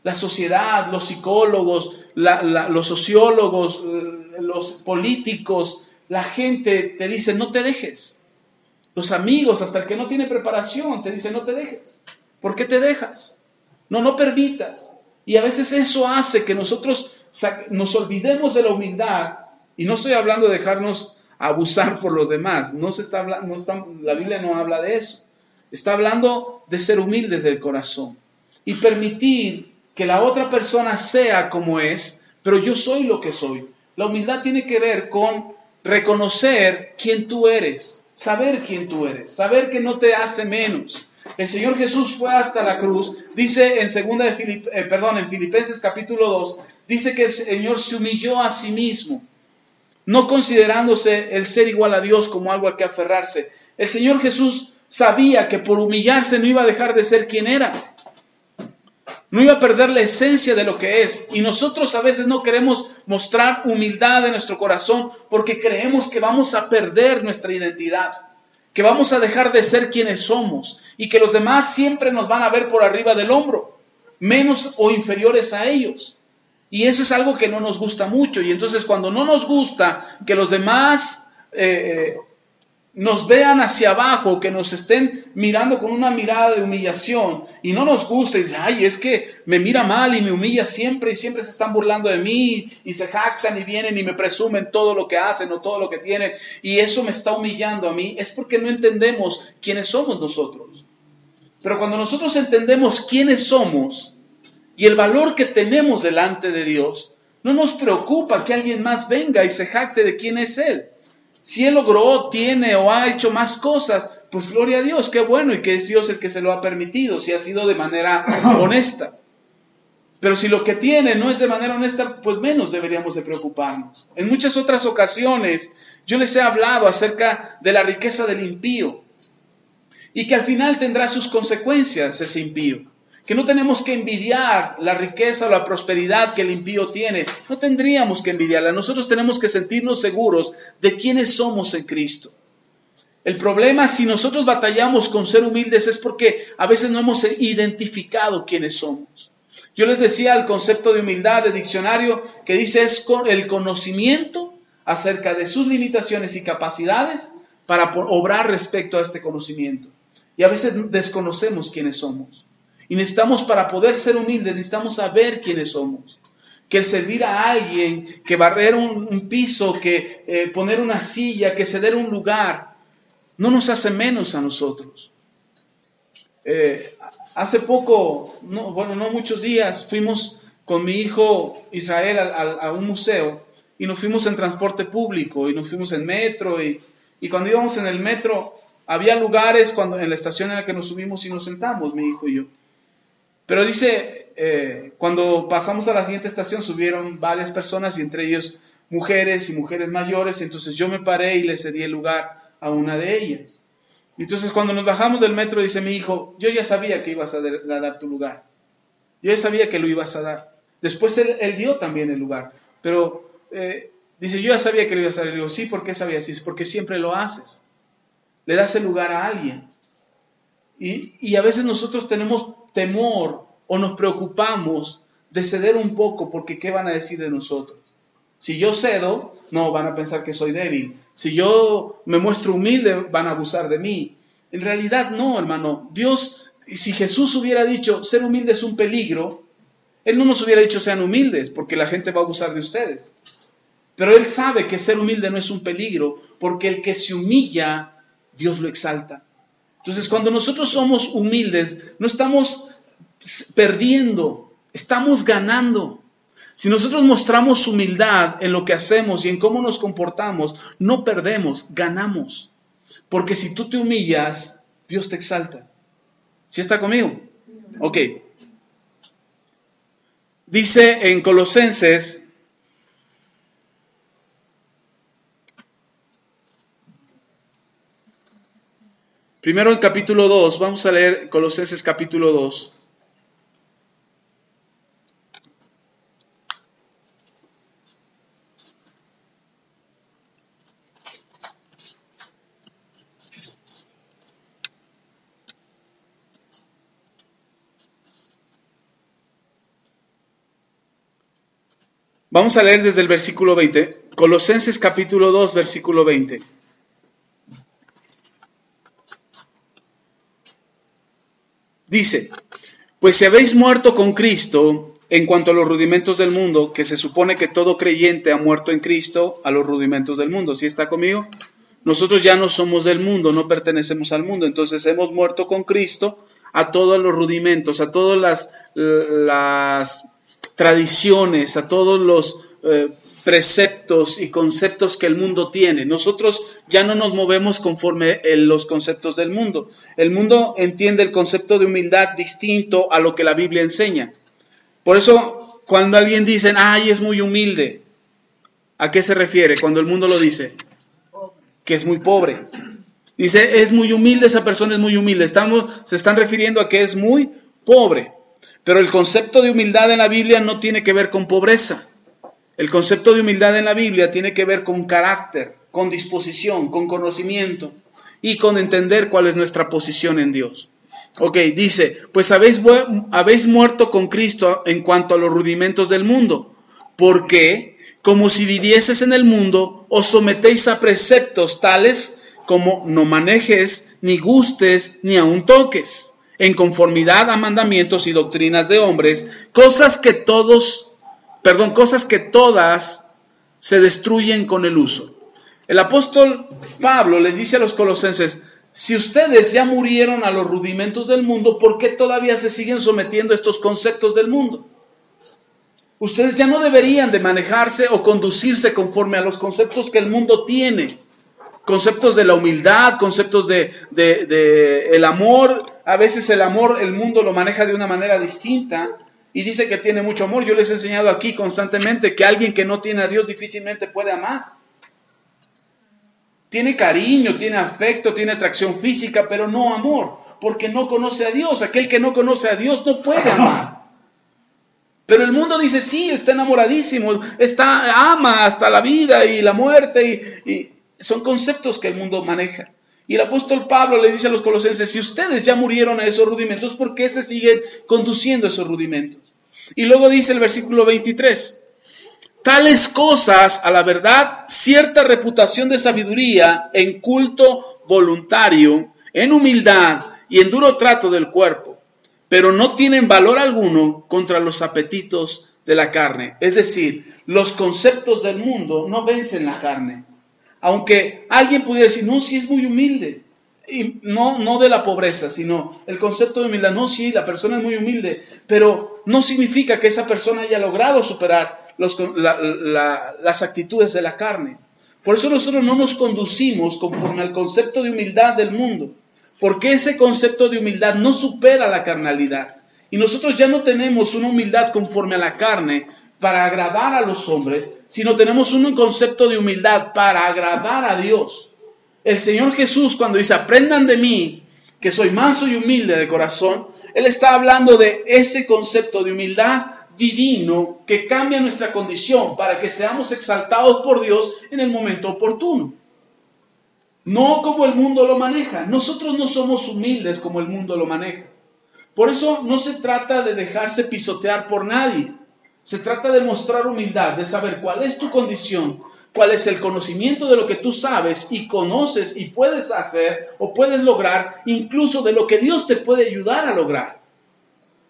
La sociedad, los psicólogos, los sociólogos, los políticos, la gente te dice no te dejes. Los amigos, hasta el que no tiene preparación, te dice no te dejes. ¿Por qué te dejas? No permitas. Y a veces eso hace que nosotros nos olvidemos de la humildad. Y no estoy hablando de dejarnos abusar por los demás. La Biblia no habla de eso. Está hablando de ser humildes del corazón. Y permitir que la otra persona sea como es, pero yo soy lo que soy. La humildad tiene que ver con reconocer quién tú eres. Saber quién tú eres. Saber que no te hace menos. El Señor Jesús fue hasta la cruz, dice en Filipenses capítulo 2, dice que el Señor se humilló a sí mismo, no considerándose el ser igual a Dios como algo al que aferrarse. El Señor Jesús sabía que por humillarse no iba a dejar de ser quien era. No iba a perder la esencia de lo que es. Y nosotros a veces no queremos mostrar humildad en nuestro corazón porque creemos que vamos a perder nuestra identidad, que vamos a dejar de ser quienes somos y que los demás siempre nos van a ver por arriba del hombro, menos o inferiores a ellos. Y eso es algo que no nos gusta mucho. Y entonces cuando no nos gusta que los demás nos vean hacia abajo, que nos estén mirando con una mirada de humillación y no nos gusta y dice, ay, es que me mira mal y me humilla siempre y siempre se están burlando de mí y se jactan y vienen y me presumen todo lo que hacen o todo lo que tienen y eso me está humillando a mí, es porque no entendemos quiénes somos nosotros. Pero cuando nosotros entendemos quiénes somos y el valor que tenemos delante de Dios, no nos preocupa que alguien más venga y se jacte de quién es Él. Si Él logró, tiene o ha hecho más cosas, pues gloria a Dios, qué bueno, y que es Dios el que se lo ha permitido, si ha sido de manera honesta. Pero si lo que tiene no es de manera honesta, pues menos deberíamos de preocuparnos. En muchas otras ocasiones yo les he hablado acerca de la riqueza del impío y que al final tendrá sus consecuencias ese impío. Que no tenemos que envidiar la riqueza o la prosperidad que el impío tiene. No tendríamos que envidiarla. Nosotros tenemos que sentirnos seguros de quiénes somos en Cristo. El problema, si nosotros batallamos con ser humildes, es porque a veces no hemos identificado quiénes somos. Yo les decía el concepto de humildad de diccionario que dice es el conocimiento acerca de sus limitaciones y capacidades para obrar respecto a este conocimiento. Y a veces desconocemos quiénes somos. Y necesitamos, para poder ser humildes, necesitamos saber quiénes somos. Que el servir a alguien, que barrer un piso, que poner una silla, que ceder un lugar, no nos hace menos a nosotros. Hace poco, no muchos días, fuimos con mi hijo Israel a un museo y nos fuimos en transporte público y nos fuimos en metro y cuando íbamos en el metro había lugares en la estación en la que nos subimos y nos sentamos, mi hijo y yo. Pero dice, cuando pasamos a la siguiente estación subieron varias personas y entre ellos mujeres y mujeres mayores. Entonces yo me paré y le cedí el lugar a una de ellas. Entonces cuando nos bajamos del metro dice mi hijo, yo ya sabía que ibas a dar tu lugar. Yo ya sabía que lo ibas a dar. Después él dio también el lugar. Pero dice, yo ya sabía que lo ibas a dar. Le digo, sí, ¿por qué sabías? Dice, porque siempre lo haces. Le das el lugar a alguien. Y a veces nosotros tenemos temor o nos preocupamos de ceder un poco porque ¿qué van a decir de nosotros? Si yo cedo, no, van a pensar que soy débil. Si yo me muestro humilde, van a abusar de mí. En realidad no, hermano. Dios, si Jesús hubiera dicho ser humilde es un peligro, Él no nos hubiera dicho sean humildes porque la gente va a abusar de ustedes. Pero Él sabe que ser humilde no es un peligro porque el que se humilla, Dios lo exalta. Entonces, cuando nosotros somos humildes, no estamos perdiendo, estamos ganando. Si nosotros mostramos humildad en lo que hacemos y en cómo nos comportamos, no perdemos, ganamos. Porque si tú te humillas, Dios te exalta. ¿Sí está conmigo? Ok. Dice en Colosenses, primero en capítulo 2, vamos a leer Colosenses capítulo 2. Vamos a leer desde el versículo 20. Colosenses capítulo 2, versículo 20. Dice, pues si habéis muerto con Cristo en cuanto a los rudimentos del mundo, que se supone que todo creyente ha muerto en Cristo a los rudimentos del mundo. ¿Sí está conmigo? Nosotros ya no somos del mundo, no pertenecemos al mundo. Entonces hemos muerto con Cristo a todos los rudimentos, a todas las tradiciones, a todos los preceptos y conceptos que el mundo tiene. Nosotros ya no nos movemos conforme los conceptos del mundo. El mundo entiende el concepto de humildad distinto a lo que la Biblia enseña. Por eso, cuando alguien dice, ay, es muy humilde, ¿a qué se refiere cuando el mundo lo dice? Que es muy pobre. Dice, es muy humilde, esa persona es muy humilde. Se están refiriendo a que es muy pobre. Pero el concepto de humildad en la Biblia no tiene que ver con pobreza. El concepto de humildad en la Biblia tiene que ver con carácter, con disposición, con conocimiento y con entender cuál es nuestra posición en Dios. Ok, dice, pues habéis muerto con Cristo en cuanto a los rudimentos del mundo, porque como si vivieses en el mundo, os sometéis a preceptos tales como no manejes, ni gustes, ni aun toques, en conformidad a mandamientos y doctrinas de hombres, cosas que todas se destruyen con el uso. El apóstol Pablo les dice a los colosenses, si ustedes ya murieron a los rudimentos del mundo, ¿por qué todavía se siguen sometiendo a estos conceptos del mundo? Ustedes ya no deberían de manejarse o conducirse conforme a los conceptos que el mundo tiene. Conceptos de la humildad, conceptos de el amor. A veces el amor, el mundo lo maneja de una manera distinta y dice que tiene mucho amor. Yo les he enseñado aquí constantemente que alguien que no tiene a Dios difícilmente puede amar. Tiene cariño, tiene afecto, tiene atracción física, pero no amor, porque no conoce a Dios. Aquel que no conoce a Dios no puede amar. Pero el mundo dice, sí, está enamoradísimo, ama hasta la vida y la muerte, y son conceptos que el mundo maneja. Y el apóstol Pablo le dice a los colosenses, si ustedes ya murieron a esos rudimentos, ¿por qué se siguen conduciendo esos rudimentos? Y luego dice el versículo 23, tales cosas, a la verdad, cierta reputación de sabiduría, en culto voluntario, en humildad y en duro trato del cuerpo, pero no tienen valor alguno contra los apetitos de la carne. Es decir, los conceptos del mundo no vencen la carne. Aunque alguien pudiera decir, no, sí es muy humilde, y no de la pobreza, sino el concepto de humildad, no, sí, la persona es muy humilde, pero no significa que esa persona haya logrado superar las actitudes de la carne. Por eso nosotros no nos conducimos conforme al concepto de humildad del mundo, porque ese concepto de humildad no supera la carnalidad. Y nosotros ya no tenemos una humildad conforme a la carne para agradar a los hombres, sino tenemos un concepto de humildad para agradar a Dios. El Señor Jesús, cuando dice, aprendan de mí, que soy manso y humilde de corazón, Él está hablando de ese concepto de humildad divino que cambia nuestra condición para que seamos exaltados por Dios en el momento oportuno. No como el mundo lo maneja. Nosotros no somos humildes como el mundo lo maneja. Por eso no se trata de dejarse pisotear por nadie. Se trata de mostrar humildad, de saber cuál es tu condición, cuál es el conocimiento de lo que tú sabes y conoces y puedes hacer o puedes lograr, incluso de lo que Dios te puede ayudar a lograr.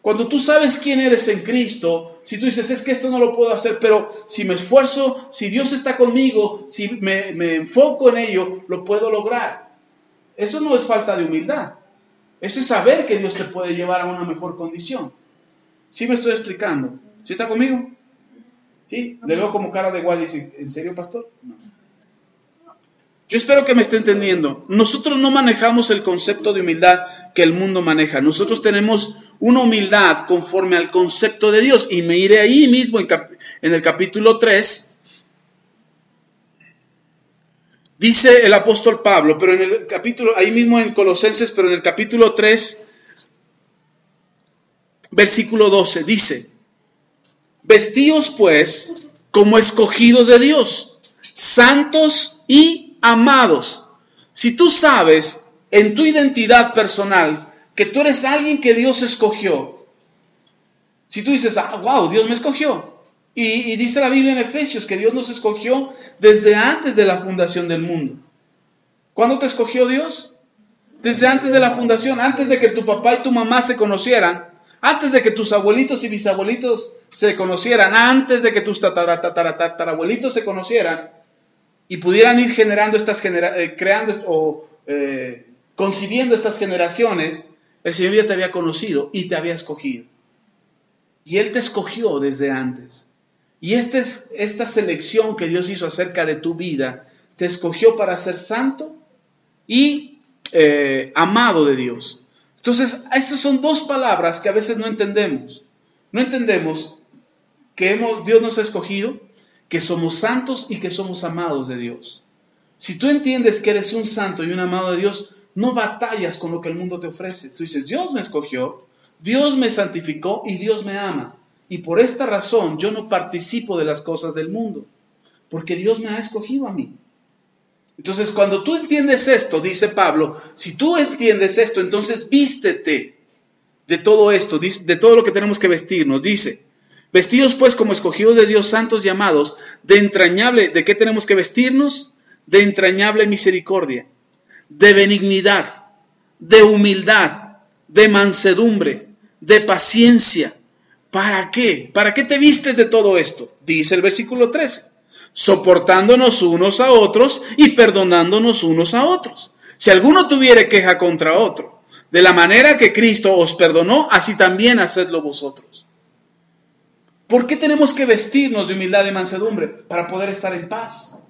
Cuando tú sabes quién eres en Cristo, si tú dices, es que esto no lo puedo hacer, pero si me esfuerzo, si Dios está conmigo, si me enfoco en ello, lo puedo lograr. Eso no es falta de humildad. Eso es saber que Dios te puede llevar a una mejor condición. ¿Sí me estoy explicando? ¿Sí está conmigo? ¿Sí? Le veo como cara de guay y dice, ¿en serio, pastor? No. Yo espero que me esté entendiendo. Nosotros no manejamos el concepto de humildad que el mundo maneja. Nosotros tenemos una humildad conforme al concepto de Dios. Y me iré ahí mismo en el capítulo 3. Dice el apóstol Pablo, pero en el capítulo, ahí mismo en Colosenses, pero en el capítulo 3, versículo 12, dice, vestíos pues como escogidos de Dios, santos y amados. Si tú sabes en tu identidad personal que tú eres alguien que Dios escogió, si tú dices, wow, Dios me escogió, y dice la Biblia en Efesios que Dios nos escogió desde antes de la fundación del mundo. ¿Cuándo te escogió Dios? Desde antes de la fundación, antes de que tu papá y tu mamá se conocieran, antes de que tus abuelitos y bisabuelitos se conocieran, antes de que tus tatarabuelitos se conocieran y pudieran ir generando concibiendo estas generaciones, el Señor ya te había conocido y te había escogido. Y Él te escogió desde antes. Y esta selección que Dios hizo acerca de tu vida, te escogió para ser santo y amado de Dios. Entonces, estas son dos palabras que a veces no entendemos. No entendemos que Dios nos ha escogido, que somos santos y que somos amados de Dios. Si tú entiendes que eres un santo y un amado de Dios, no batallas con lo que el mundo te ofrece. Tú dices, Dios me escogió, Dios me santificó y Dios me ama. Y por esta razón yo no participo de las cosas del mundo, porque Dios me ha escogido a mí. Entonces, cuando tú entiendes esto, dice Pablo, si tú entiendes esto, entonces vístete de todo esto, de todo lo que tenemos que vestirnos. Dice, vestidos pues como escogidos de Dios, santos y amados, de entrañable, ¿de qué tenemos que vestirnos? De entrañable misericordia, de benignidad, de humildad, de mansedumbre, de paciencia. ¿Para qué? ¿Para qué te vistes de todo esto? Dice el versículo 13. Soportándonos unos a otros y perdonándonos unos a otros. Si alguno tuviere queja contra otro, de la manera que Cristo os perdonó, así también hacedlo vosotros. ¿Por qué tenemos que vestirnos de humildad y mansedumbre? Para poder estar en paz,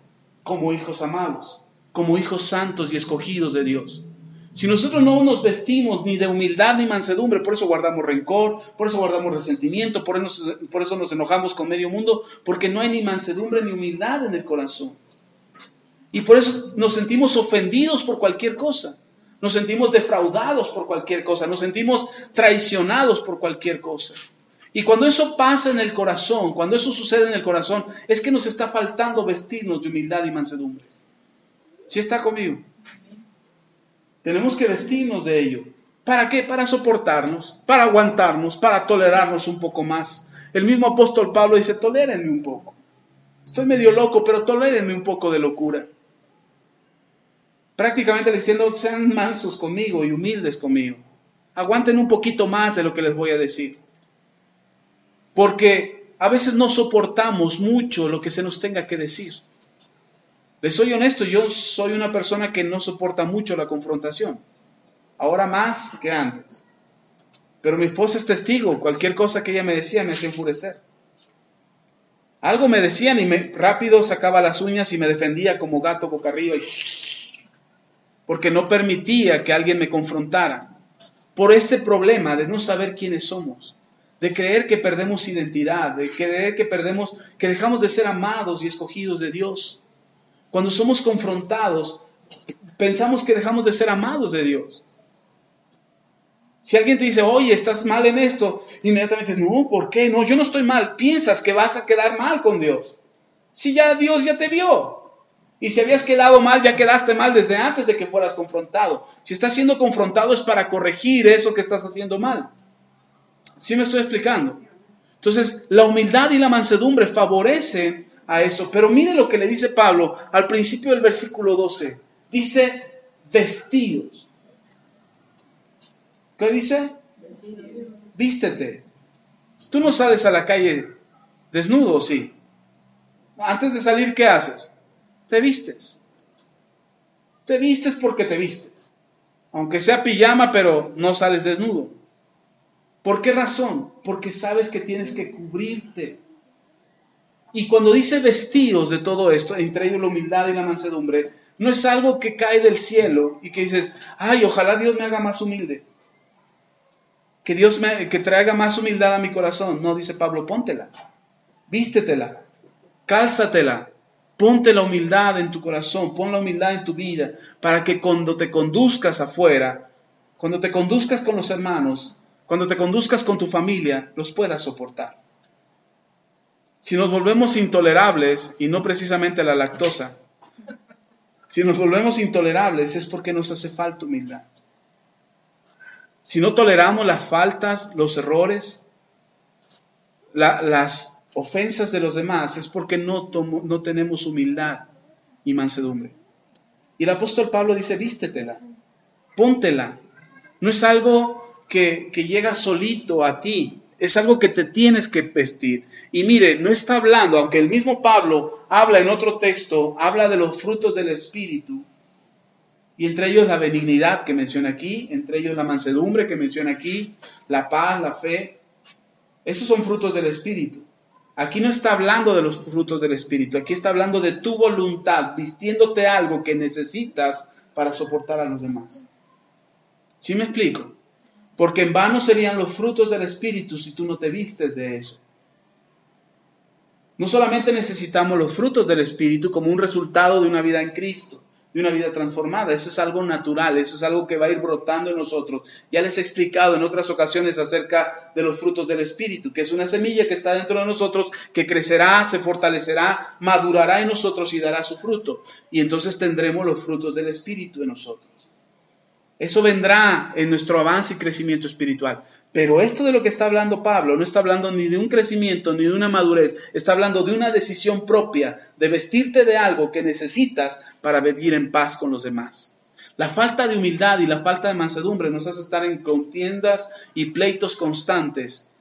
como hijos amados, como hijos santos y escogidos de Dios. Si nosotros no nos vestimos ni de humildad ni mansedumbre, por eso guardamos rencor, por eso guardamos resentimiento, por eso nos enojamos con medio mundo, porque no hay ni mansedumbre ni humildad en el corazón. Y por eso nos sentimos ofendidos por cualquier cosa, nos sentimos defraudados por cualquier cosa, nos sentimos traicionados por cualquier cosa. Y cuando eso pasa en el corazón, cuando eso sucede en el corazón, es que nos está faltando vestirnos de humildad y mansedumbre. ¿Sí está conmigo? Tenemos que vestirnos de ello. ¿Para qué? Para soportarnos, para aguantarnos, para tolerarnos un poco más. El mismo apóstol Pablo dice, tolérenme un poco. Estoy medio loco, pero tolérenme un poco de locura. Prácticamente diciendo, sean mansos conmigo y humildes conmigo. Aguanten un poquito más de lo que les voy a decir. Porque a veces no soportamos mucho lo que se nos tenga que decir. Les soy honesto, yo soy una persona que no soporta mucho la confrontación. Ahora más que antes. Pero mi esposa es testigo. Cualquier cosa que ella me decía me hacía enfurecer. Algo me decían y rápido sacaba las uñas y me defendía como gato boca arriba. Porque no permitía que alguien me confrontara. Por este problema de no saber quiénes somos. De creer que perdemos identidad. De creer que dejamos de ser amados y escogidos de Dios. Cuando somos confrontados, pensamos que dejamos de ser amados de Dios. Si alguien te dice, oye, estás mal en esto, inmediatamente dices, no, ¿por qué? No, yo no estoy mal. Piensas que vas a quedar mal con Dios. Si ya Dios ya te vio. Y si habías quedado mal, ya quedaste mal desde antes de que fueras confrontado. Si estás siendo confrontado es para corregir eso que estás haciendo mal. ¿Sí me estoy explicando? Entonces, la humildad y la mansedumbre favorecen a eso. Pero mire lo que le dice Pablo al principio del versículo 12. Dice, vestidos. ¿Qué dice? Vístete. Tú no sales a la calle desnudo, ¿sí? Antes de salir, ¿qué haces? Te vistes. Te vistes porque te vistes. Aunque sea pijama, pero no sales desnudo. ¿Por qué razón? Porque sabes que tienes que cubrirte. Y cuando dice vestidos de todo esto, entre ellos la humildad y la mansedumbre, no es algo que cae del cielo y que dices, ay, ojalá Dios me haga más humilde. Que traiga más humildad a mi corazón. No, dice Pablo, póntela, vístetela, cálzatela, ponte la humildad en tu corazón, pon la humildad en tu vida, para que cuando te conduzcas afuera, cuando te conduzcas con los hermanos, cuando te conduzcas con tu familia, los puedas soportar. Si nos volvemos intolerables, y no precisamente la lactosa, si nos volvemos intolerables es porque nos hace falta humildad. Si no toleramos las faltas, los errores, las ofensas de los demás, es porque no tenemos humildad y mansedumbre. Y el apóstol Pablo dice, vístetela, póntela. No es algo que llega solito a ti. Es algo que te tienes que vestir. Y mire, no está hablando, aunque el mismo Pablo habla en otro texto, habla de los frutos del Espíritu. Y entre ellos la benignidad que menciona aquí, entre ellos la mansedumbre que menciona aquí, la paz, la fe. Esos son frutos del Espíritu. Aquí no está hablando de los frutos del Espíritu. Aquí está hablando de tu voluntad, vistiéndote algo que necesitas para soportar a los demás. ¿Sí me explico? Porque en vano serían los frutos del Espíritu si tú no te vistes de eso. No solamente necesitamos los frutos del Espíritu como un resultado de una vida en Cristo, de una vida transformada. Eso es algo natural, eso es algo que va a ir brotando en nosotros. Ya les he explicado en otras ocasiones acerca de los frutos del Espíritu, que es una semilla que está dentro de nosotros, que crecerá, se fortalecerá, madurará en nosotros y dará su fruto. Y entonces tendremos los frutos del Espíritu en nosotros. Eso vendrá en nuestro avance y crecimiento espiritual. Pero esto de lo que está hablando Pablo, no está hablando ni de un crecimiento, ni de una madurez. Está hablando de una decisión propia, de vestirte de algo que necesitas para vivir en paz con los demás. La falta de humildad y la falta de mansedumbre nos hace estar en contiendas y pleitos constantes,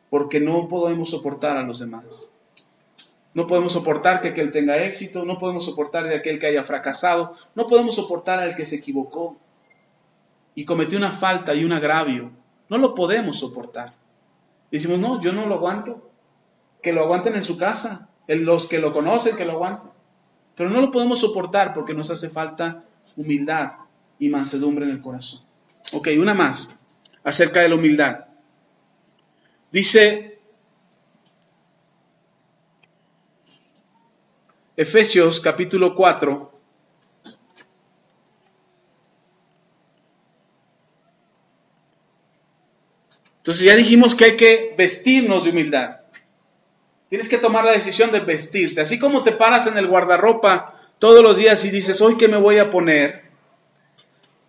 porque no podemos soportar a los demás. No podemos soportar que aquel tenga éxito, no podemos soportar de aquel que haya fracasado, no podemos soportar al que se equivocó y cometió una falta y un agravio. No lo podemos soportar. Decimos, no, yo no lo aguanto. Que lo aguanten en su casa. Los que lo conocen, que lo aguanten. Pero no lo podemos soportar porque nos hace falta humildad y mansedumbre en el corazón. Ok, una más acerca de la humildad. Dice Efesios capítulo 4. Entonces ya dijimos que hay que vestirnos de humildad. Tienes que tomar la decisión de vestirte. Así como te paras en el guardarropa todos los días y dices, ¿hoy qué me voy a poner?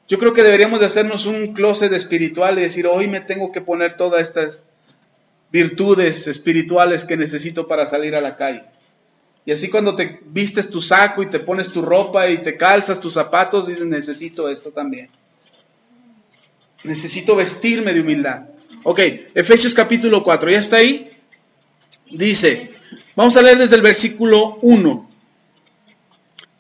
Yo creo que deberíamos de hacernos un closet espiritual y decir, hoy me tengo que poner todas estas virtudes espirituales que necesito para salir a la calle. Y así cuando te vistes tu saco y te pones tu ropa y te calzas tus zapatos, dices, necesito esto también. Necesito vestirme de humildad. Ok, Efesios capítulo 4, ¿ya está ahí? Dice, vamos a leer desde el versículo 1.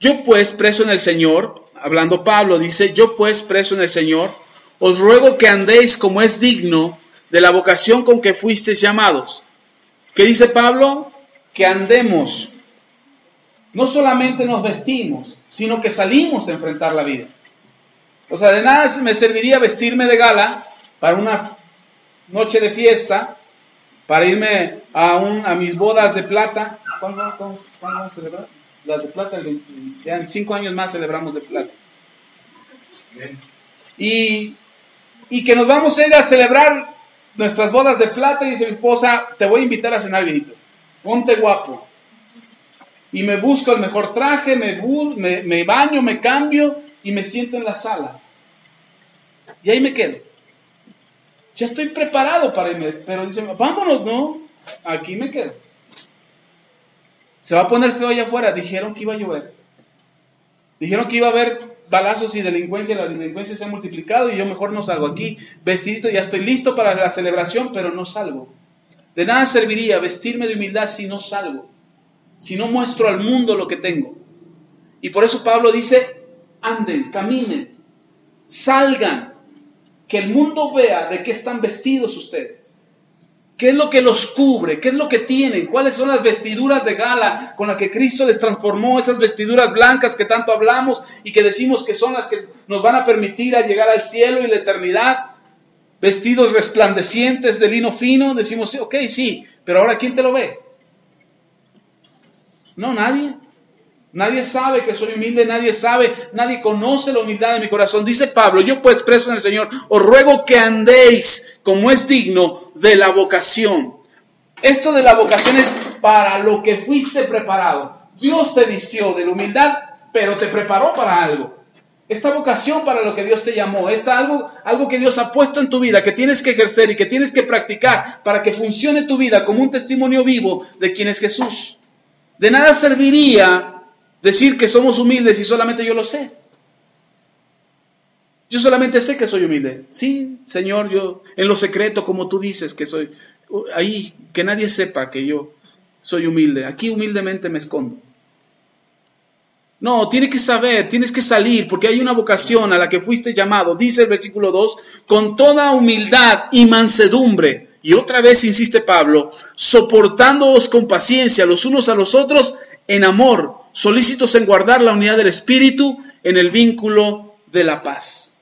Yo pues, preso en el Señor, hablando Pablo, dice, yo pues, preso en el Señor, os ruego que andéis como es digno de la vocación con que fuisteis llamados. ¿Qué dice Pablo? Que andemos. No solamente nos vestimos, sino que salimos a enfrentar la vida. O sea, de nada me serviría vestirme de gala para una noche de fiesta, para irme a mis bodas de plata. ¿Cuándo vamos a celebrar? Las de plata, ya en 5 años más celebramos de plata. Y que nos vamos a ir a celebrar nuestras bodas de plata y dice mi esposa, te voy a invitar a cenar, viejito. Ponte guapo. Y me busco el mejor traje, me baño, me cambio y me siento en la sala. Y ahí me quedo. Ya estoy preparado para irme, pero dicen, vámonos, no, aquí me quedo. Se va a poner feo allá afuera. Dijeron que iba a llover. Dijeron que iba a haber balazos y delincuencia. La delincuencia se ha multiplicado y yo mejor no salgo. Aquí vestidito, ya estoy listo para la celebración, pero no salgo. De nada serviría vestirme de humildad si no salgo, si no muestro al mundo lo que tengo. Y por eso Pablo dice, anden, caminen, salgan. Que el mundo vea de qué están vestidos ustedes. ¿Qué es lo que los cubre? ¿Qué es lo que tienen? ¿Cuáles son las vestiduras de gala con las que Cristo les transformó? Esas vestiduras blancas que tanto hablamos y que decimos que son las que nos van a permitir a llegar al cielo y la eternidad. Vestidos resplandecientes de lino fino. Decimos, ok, sí, pero ahora ¿quién te lo ve? No, nadie. Nadie sabe que soy humilde, nadie conoce la humildad de mi corazón. Dice Pablo, yo pues preso en el Señor, os ruego que andéis como es digno de la vocación. Esto de la vocación es para lo que fuiste preparado. Dios te vistió de la humildad, pero te preparó para algo. Esta vocación para lo que Dios te llamó, algo que Dios ha puesto en tu vida, que tienes que ejercer y que tienes que practicar para que funcione tu vida como un testimonio vivo de quién es Jesús. De nada serviría decir que somos humildes y solamente yo lo sé. Yo solamente sé que soy humilde. Sí, Señor, yo en lo secreto, como tú dices que soy, ahí que nadie sepa que yo soy humilde. Aquí humildemente me escondo. No, tienes que saber, tienes que salir, porque hay una vocación a la que fuiste llamado. Dice el versículo 2, con toda humildad y mansedumbre. Y otra vez insiste Pablo, soportándoos con paciencia los unos a los otros en amor, solícitos en guardar la unidad del Espíritu en el vínculo de la paz.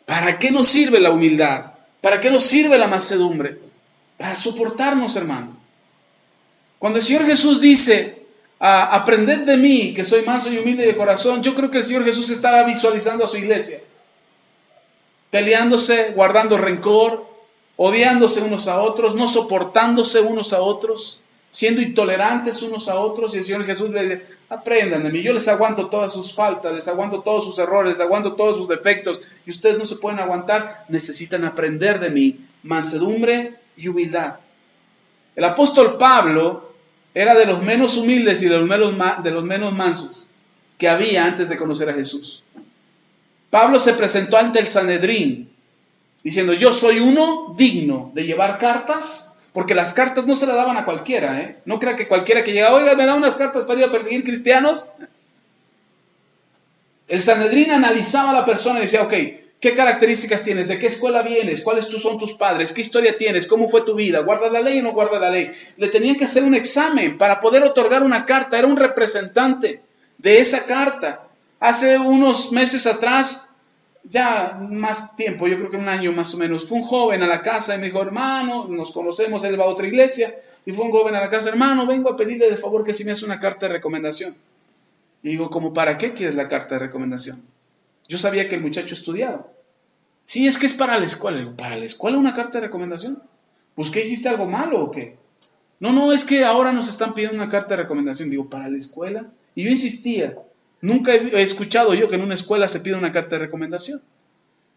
¿Para qué nos sirve la humildad? ¿Para qué nos sirve la mansedumbre? Para soportarnos, hermano. Cuando el Señor Jesús dice, aprended de mí, que soy manso y humilde de corazón, yo creo que el Señor Jesús estaba visualizando a su iglesia, peleándose, guardando rencor, odiándose unos a otros, no soportándose unos a otros, siendo intolerantes unos a otros. Y el Señor Jesús le dice, aprendan de mí, yo les aguanto todas sus faltas, les aguanto todos sus errores, les aguanto todos sus defectos, y ustedes no se pueden aguantar, necesitan aprender de mí, mansedumbre y humildad. El apóstol Pablo era de los menos humildes y de los menos mansos que había antes de conocer a Jesús. Pablo se presentó ante el Sanedrín diciendo, yo soy uno digno de llevar cartas, porque las cartas no se las daban a cualquiera, ¿eh? No crea que cualquiera que llega, oiga, me da unas cartas para ir a perseguir cristianos. El Sanedrín analizaba a la persona y decía, ok, ¿qué características tienes? ¿De qué escuela vienes? ¿Cuáles son tus padres? ¿Qué historia tienes? ¿Cómo fue tu vida? ¿Guardas la ley o no guardas la ley? Le tenían que hacer un examen para poder otorgar una carta. Era un representante de esa carta. Hace unos meses atrás, ya más tiempo, yo creo que un año más o menos, fue un joven a la casa y me dijo, hermano, nos conocemos, él va a otra iglesia, y fue un joven a la casa, hermano, vengo a pedirle de favor que si me hace una carta de recomendación. Y digo, ¿cómo para qué quieres la carta de recomendación? Yo sabía que el muchacho estudiaba. Sí, es que es para la escuela. Le digo, ¿para la escuela una carta de recomendación? Pues, ¿qué hiciste algo malo o qué? No, es que ahora nos están pidiendo una carta de recomendación. Digo, ¿para la escuela? Y yo insistía. Nunca he escuchado yo que en una escuela se pida una carta de recomendación.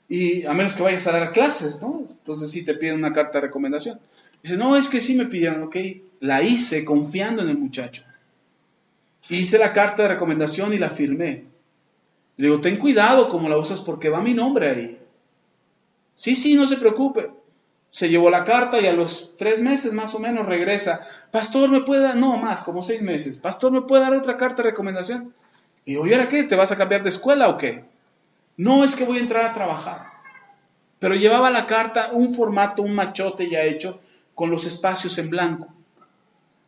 Y a menos que vayas a dar clases, ¿no? Entonces sí te piden una carta de recomendación. Dice, no, es que sí me pidieron, ok. La hice confiando en el muchacho. Hice la carta de recomendación y la firmé. Le digo, ten cuidado como la usas porque va mi nombre ahí. Sí, no se preocupe. Se llevó la carta y a los 3 meses más o menos regresa. Pastor, ¿me puede dar? No, más, como 6 meses. Pastor, ¿me puede dar otra carta de recomendación? Y digo, ¿y ahora qué? ¿Te vas a cambiar de escuela o qué? No, es que voy a entrar a trabajar. Pero llevaba la carta, un formato, un machote ya hecho, con los espacios en blanco.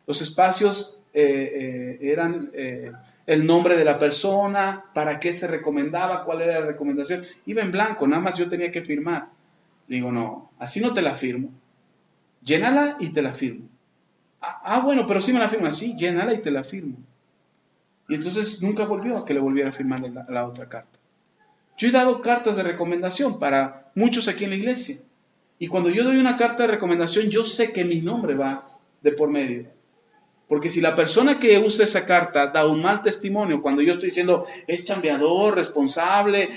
Los espacios eran el nombre de la persona, para qué se recomendaba, cuál era la recomendación. Iba en blanco, nada más yo tenía que firmar. Digo, no, así no te la firmo. Llénala y te la firmo. Bueno, pero sí me la firma. Sí, llénala y te la firmo. Y entonces nunca volvió a que le volviera a firmar la otra carta. Yo he dado cartas de recomendación para muchos aquí en la iglesia. Y cuando yo doy una carta de recomendación, yo sé que mi nombre va de por medio. Porque si la persona que usa esa carta da un mal testimonio, cuando yo estoy diciendo es chambeador, responsable,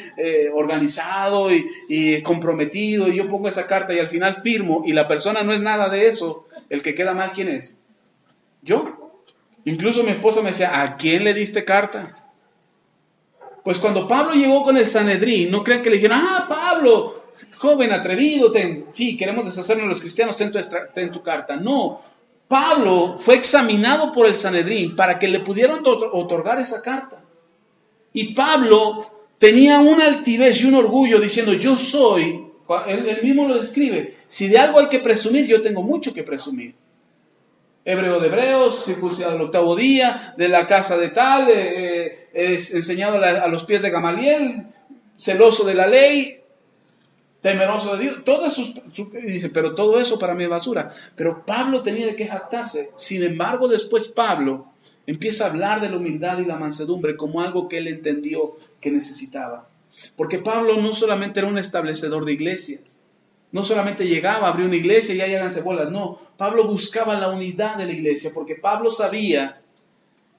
organizado y comprometido, y yo pongo esa carta y al final firmo, y la persona no es nada de eso, el que queda mal, ¿quién es? Yo. Incluso mi esposa me decía, ¿a quién le diste carta? Pues cuando Pablo llegó con el Sanedrín, no crean que le dijeron, Pablo, joven atrevido, sí, queremos deshacernos de los cristianos, ten tu carta. No, Pablo fue examinado por el Sanedrín para que le pudieran otorgar esa carta. Y Pablo tenía una altivez y un orgullo diciendo, yo soy, él mismo lo describe, si de algo hay que presumir, yo tengo mucho que presumir. Hebreo de hebreos, circuncidado el 8º día, de la casa de tal, enseñado a los pies de Gamaliel, celoso de la ley, temeroso de Dios, dice, pero todo eso para mí es basura. Pero Pablo tenía de qué jactarse. Sin embargo, después Pablo empieza a hablar de la humildad y la mansedumbre como algo que él entendió que necesitaba. Porque Pablo no solamente era un establecedor de iglesias, no solamente llegaba, abrió una iglesia y ahí háganse bolas. No, Pablo buscaba la unidad de la iglesia, porque Pablo sabía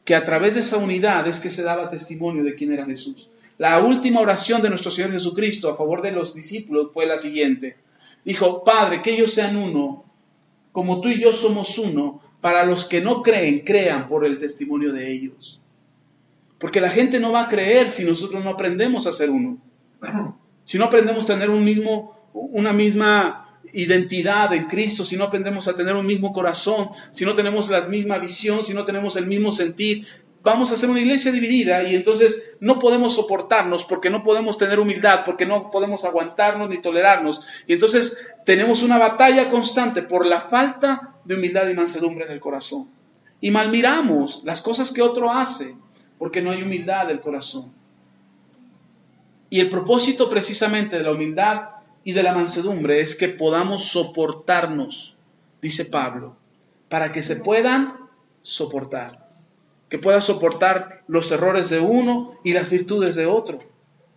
que a través de esa unidad es que se daba testimonio de quién era Jesús. La última oración de nuestro Señor Jesucristo a favor de los discípulos fue la siguiente. Dijo, Padre, que ellos sean uno, como tú y yo somos uno, para los que no creen, crean por el testimonio de ellos. Porque la gente no va a creer si nosotros no aprendemos a ser uno. Si no aprendemos a tener una misma identidad en Cristo, si no aprendemos a tener un mismo corazón, si no tenemos la misma visión, si no tenemos el mismo sentir, vamos a ser una iglesia dividida y entonces no podemos soportarnos porque no podemos tener humildad, porque no podemos aguantarnos ni tolerarnos. Y entonces tenemos una batalla constante por la falta de humildad y mansedumbre en el corazón. Y malmiramos las cosas que otro hace porque no hay humildad del corazón. Y el propósito precisamente de la humildad y de la mansedumbre es que podamos soportarnos, dice Pablo, para que se puedan soportar. Que pueda soportar los errores de uno y las virtudes de otro.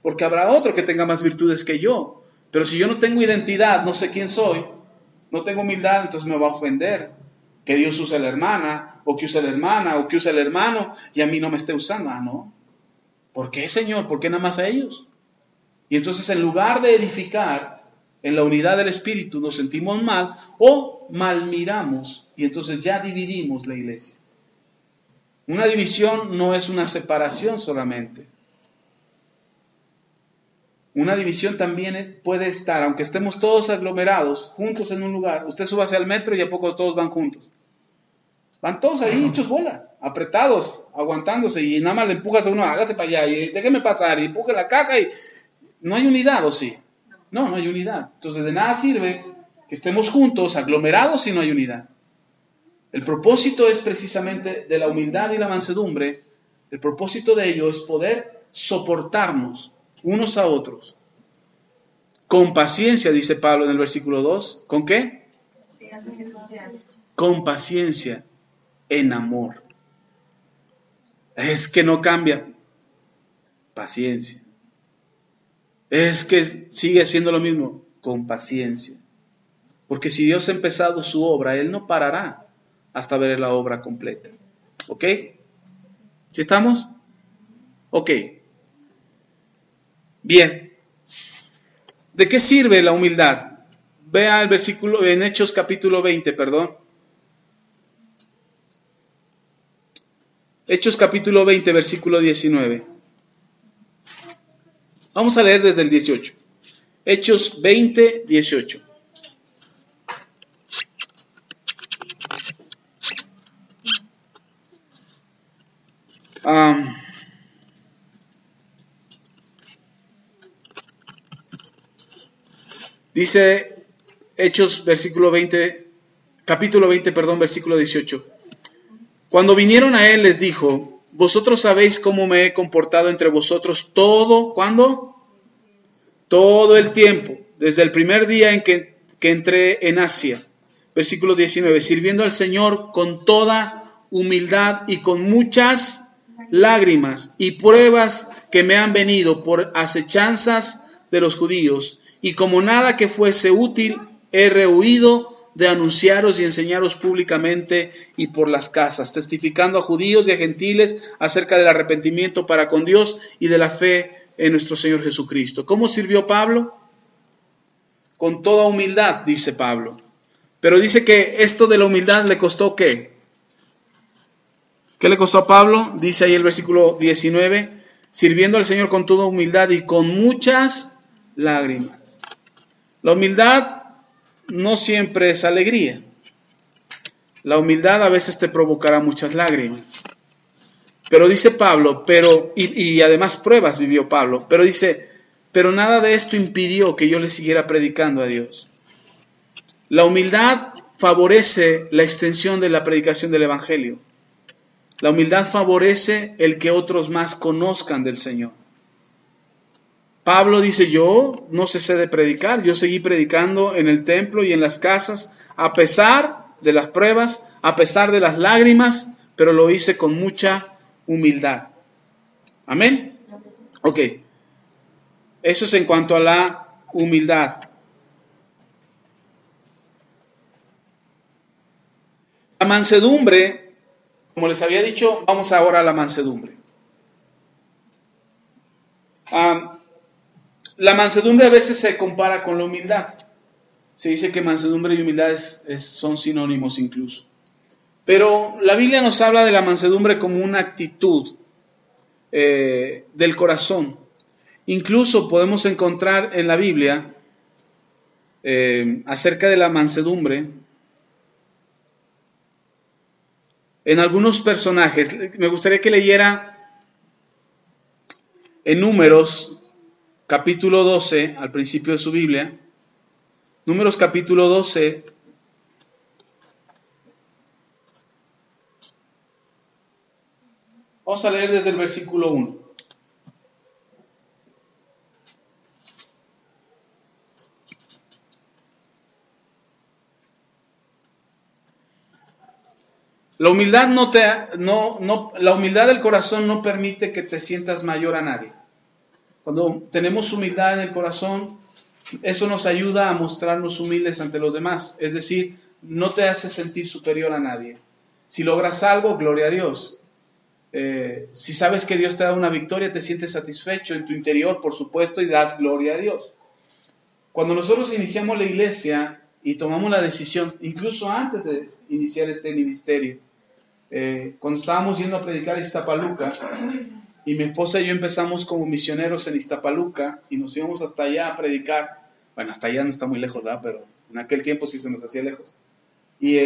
Porque habrá otro que tenga más virtudes que yo. Pero si yo no tengo identidad, no sé quién soy, no tengo humildad, entonces me va a ofender. Que Dios use a la hermana, o que use a la hermana, o que use al hermano, y a mí no me esté usando. Ah, no. ¿Por qué, Señor? ¿Por qué nada más a ellos? Y entonces en lugar de edificar en la unidad del Espíritu, nos sentimos mal o mal miramos, y entonces ya dividimos la iglesia. Una división no es una separación solamente. Una división también puede estar, aunque estemos todos aglomerados, juntos en un lugar. Usted súbase al metro y a poco todos van juntos. Van todos ahí hechos bolas, apretados, aguantándose, y nada más le empujas a uno, hágase para allá, y déjeme pasar, y empuje la caja, y no hay unidad, ¿o sí? No, no hay unidad. Entonces de nada sirve que estemos juntos, aglomerados, si no hay unidad. El propósito es precisamente de la humildad y la mansedumbre, el propósito de ello es poder soportarnos unos a otros. Con paciencia, dice Pablo en el versículo 2. ¿Con qué? Con paciencia, en amor. Es que no cambia. Paciencia. Es que sigue siendo lo mismo. Con paciencia. Porque si Dios ha empezado su obra, Él no parará hasta ver la obra completa. ¿Ok? ¿Sí estamos? Ok. Bien. ¿De qué sirve la humildad? Vea el versículo en Hechos capítulo 20, perdón. Hechos capítulo 20, versículo 19. Vamos a leer desde el 18. Hechos 20, 18. Dice Hechos capítulo 20, perdón, versículo 18. Cuando vinieron a él les dijo, vosotros sabéis cómo me he comportado entre vosotros todo, ¿cuándo? Todo el tiempo, desde el primer día en que entré en Asia. Versículo 19, sirviendo al Señor con toda humildad y con muchas lágrimas y pruebas que me han venido por acechanzas de los judíos, y como nada que fuese útil, he rehuido de anunciaros y enseñaros públicamente y por las casas, testificando a judíos y a gentiles acerca del arrepentimiento para con Dios y de la fe en nuestro Señor Jesucristo. ¿Cómo sirvió Pablo? Con toda humildad, dice Pablo. Pero dice que esto de la humildad le costó ¿qué? ¿Qué le costó a Pablo? Dice ahí el versículo 19, sirviendo al Señor con toda humildad y con muchas lágrimas. La humildad no siempre es alegría. La humildad a veces te provocará muchas lágrimas. Pero dice Pablo, y además pruebas vivió Pablo, pero dice, pero nada de esto impidió que yo le siguiera predicando a Dios. La humildad favorece la extensión de la predicación del Evangelio. La humildad favorece el que otros más conozcan del Señor. Pablo dice, yo no cesé de predicar, yo seguí predicando en el templo y en las casas, a pesar de las pruebas, a pesar de las lágrimas, pero lo hice con mucha humildad. ¿Amén? Ok. Eso es en cuanto a la humildad. La mansedumbre, como les había dicho, vamos ahora a la mansedumbre. La mansedumbre a veces se compara con la humildad. Se dice que mansedumbre y humildad son sinónimos incluso. Pero la Biblia nos habla de la mansedumbre como una actitud del corazón. Incluso podemos encontrar en la Biblia acerca de la mansedumbre en algunos personajes. Me gustaría que leyera en Números capítulo 12, al principio de su Biblia. Números capítulo 12. Vamos a leer desde el versículo 1. La humildad la humildad del corazón no permite que te sientas mayor a nadie. Cuando tenemos humildad en el corazón, eso nos ayuda a mostrarnos humildes ante los demás. Es decir, no te hace sentir superior a nadie. Si logras algo, gloria a Dios. Si sabes que Dios te da una victoria, te sientes satisfecho en tu interior, por supuesto, y das gloria a Dios. Cuando nosotros iniciamos la iglesia y tomamos la decisión, incluso antes de iniciar este ministerio, cuando estábamos yendo a predicar a Iztapaluca, y mi esposa y yo empezamos como misioneros en Iztapaluca, y nos íbamos hasta allá a predicar. Bueno, hasta allá no está muy lejos, ¿verdad? Pero en aquel tiempo sí se nos hacía lejos. Y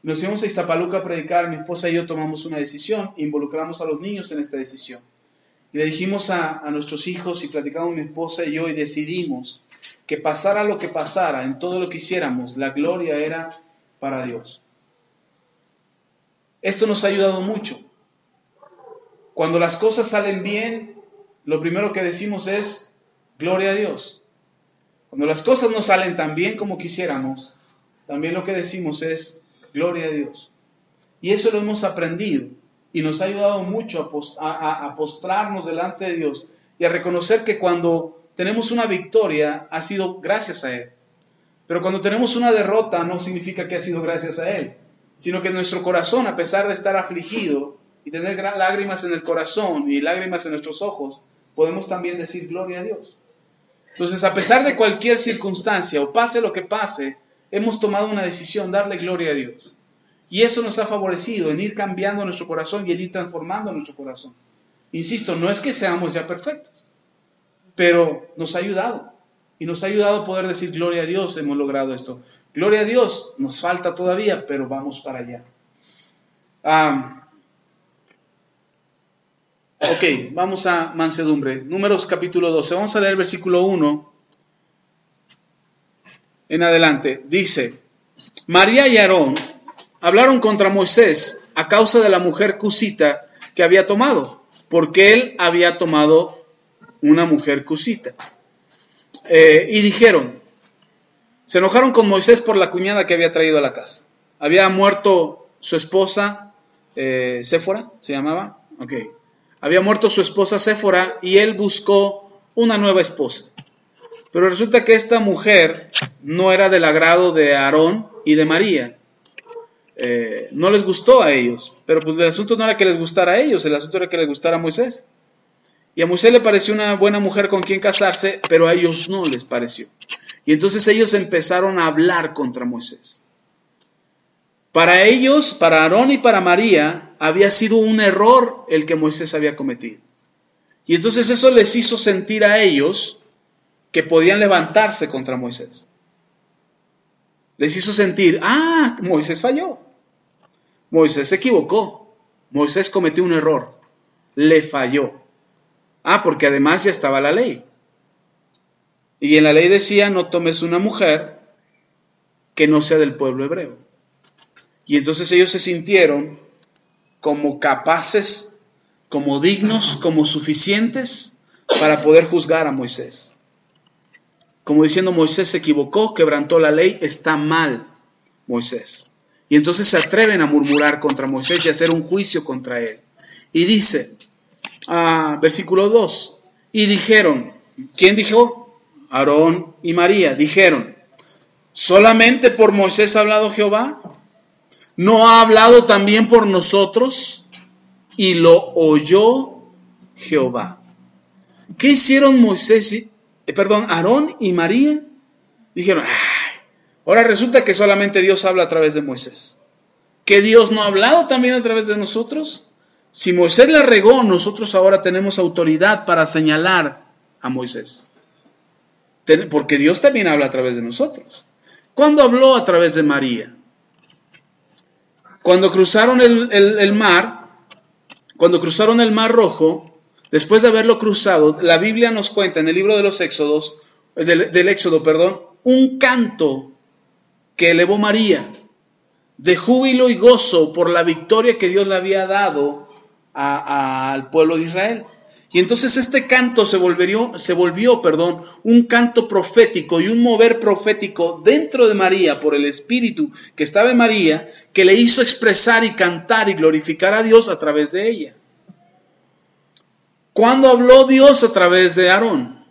nos íbamos a Iztapaluca a predicar. Mi esposa y yo tomamos una decisión, involucramos a los niños en esta decisión. Y le dijimos a nuestros hijos, y platicamos mi esposa y yo, y decidimos que pasara lo que pasara, en todo lo que hiciéramos, la gloria era para Dios. Esto nos ha ayudado mucho. Cuando las cosas salen bien, lo primero que decimos es gloria a Dios. Cuando las cosas no salen tan bien como quisiéramos, también lo que decimos es gloria a Dios. Y eso lo hemos aprendido y nos ha ayudado mucho a postrarnos delante de Dios y a reconocer que cuando tenemos una victoria ha sido gracias a Él. Pero cuando tenemos una derrota no significa que ha sido gracias a Él, sino que nuestro corazón, a pesar de estar afligido y tener lágrimas en el corazón y lágrimas en nuestros ojos, podemos también decir gloria a Dios. Entonces, a pesar de cualquier circunstancia o pase lo que pase, hemos tomado una decisión, darle gloria a Dios. Y eso nos ha favorecido en ir cambiando nuestro corazón y en ir transformando nuestro corazón. Insisto, no es que seamos ya perfectos, pero nos ha ayudado. Y nos ha ayudado a poder decir gloria a Dios, hemos logrado esto. Gloria a Dios, nos falta todavía, pero vamos para allá. Vamos a mansedumbre. Números capítulo 12. Vamos a leer versículo 1 en adelante. Dice: María y Aarón hablaron contra Moisés a causa de la mujer cusita que había tomado, porque él había tomado una mujer cusita. Y dijeron, se enojaron con Moisés por la cuñada que había traído a la casa. Había muerto su esposa, Séfora, ¿se llamaba? Había muerto su esposa Séfora y él buscó una nueva esposa. Pero resulta que esta mujer no era del agrado de Aarón y de María. No les gustó a ellos, pero pues el asunto no era que les gustara a ellos, el asunto era que les gustara a Moisés. Y a Moisés le pareció una buena mujer con quien casarse, pero a ellos no les pareció. Y entonces ellos empezaron a hablar contra Moisés. Para ellos, para Aarón y para María, había sido un error el que Moisés había cometido. Y entonces eso les hizo sentir a ellos que podían levantarse contra Moisés. Les hizo sentir, Moisés falló. Moisés se equivocó. Moisés cometió un error. Le falló. Porque además ya estaba la ley. Y en la ley decía, no tomes una mujer que no sea del pueblo hebreo. Y entonces ellos se sintieron como capaces, como dignos, como suficientes para poder juzgar a Moisés. Como diciendo, Moisés se equivocó, quebrantó la ley, está mal Moisés. Y entonces se atreven a murmurar contra Moisés y a hacer un juicio contra él. Y dice, versículo 2, y dijeron, ¿quién dijo? Aarón y María, dijeron, ¿solamente por Moisés ha hablado Jehová? ¿No ha hablado también por nosotros? Y lo oyó Jehová. ¿Qué hicieron Aarón y María? Dijeron, ahora resulta que solamente Dios habla a través de Moisés. ¿Que Dios no ha hablado también a través de nosotros? Si Moisés la regó, nosotros ahora tenemos autoridad para señalar a Moisés. Porque Dios también habla a través de nosotros. ¿Cuándo habló a través de María? Cuando cruzaron el mar, cuando cruzaron el Mar Rojo, después de haberlo cruzado, la Biblia nos cuenta en el libro de los Éxodos, del Éxodo, un canto que elevó María de júbilo y gozo por la victoria que Dios le había dado al pueblo de Israel. Y entonces este canto se volvió, un canto profético y un mover profético dentro de María por el Espíritu que estaba en María, que le hizo expresar y cantar y glorificar a Dios a través de ella. ¿Cuándo habló Dios a través de Aarón?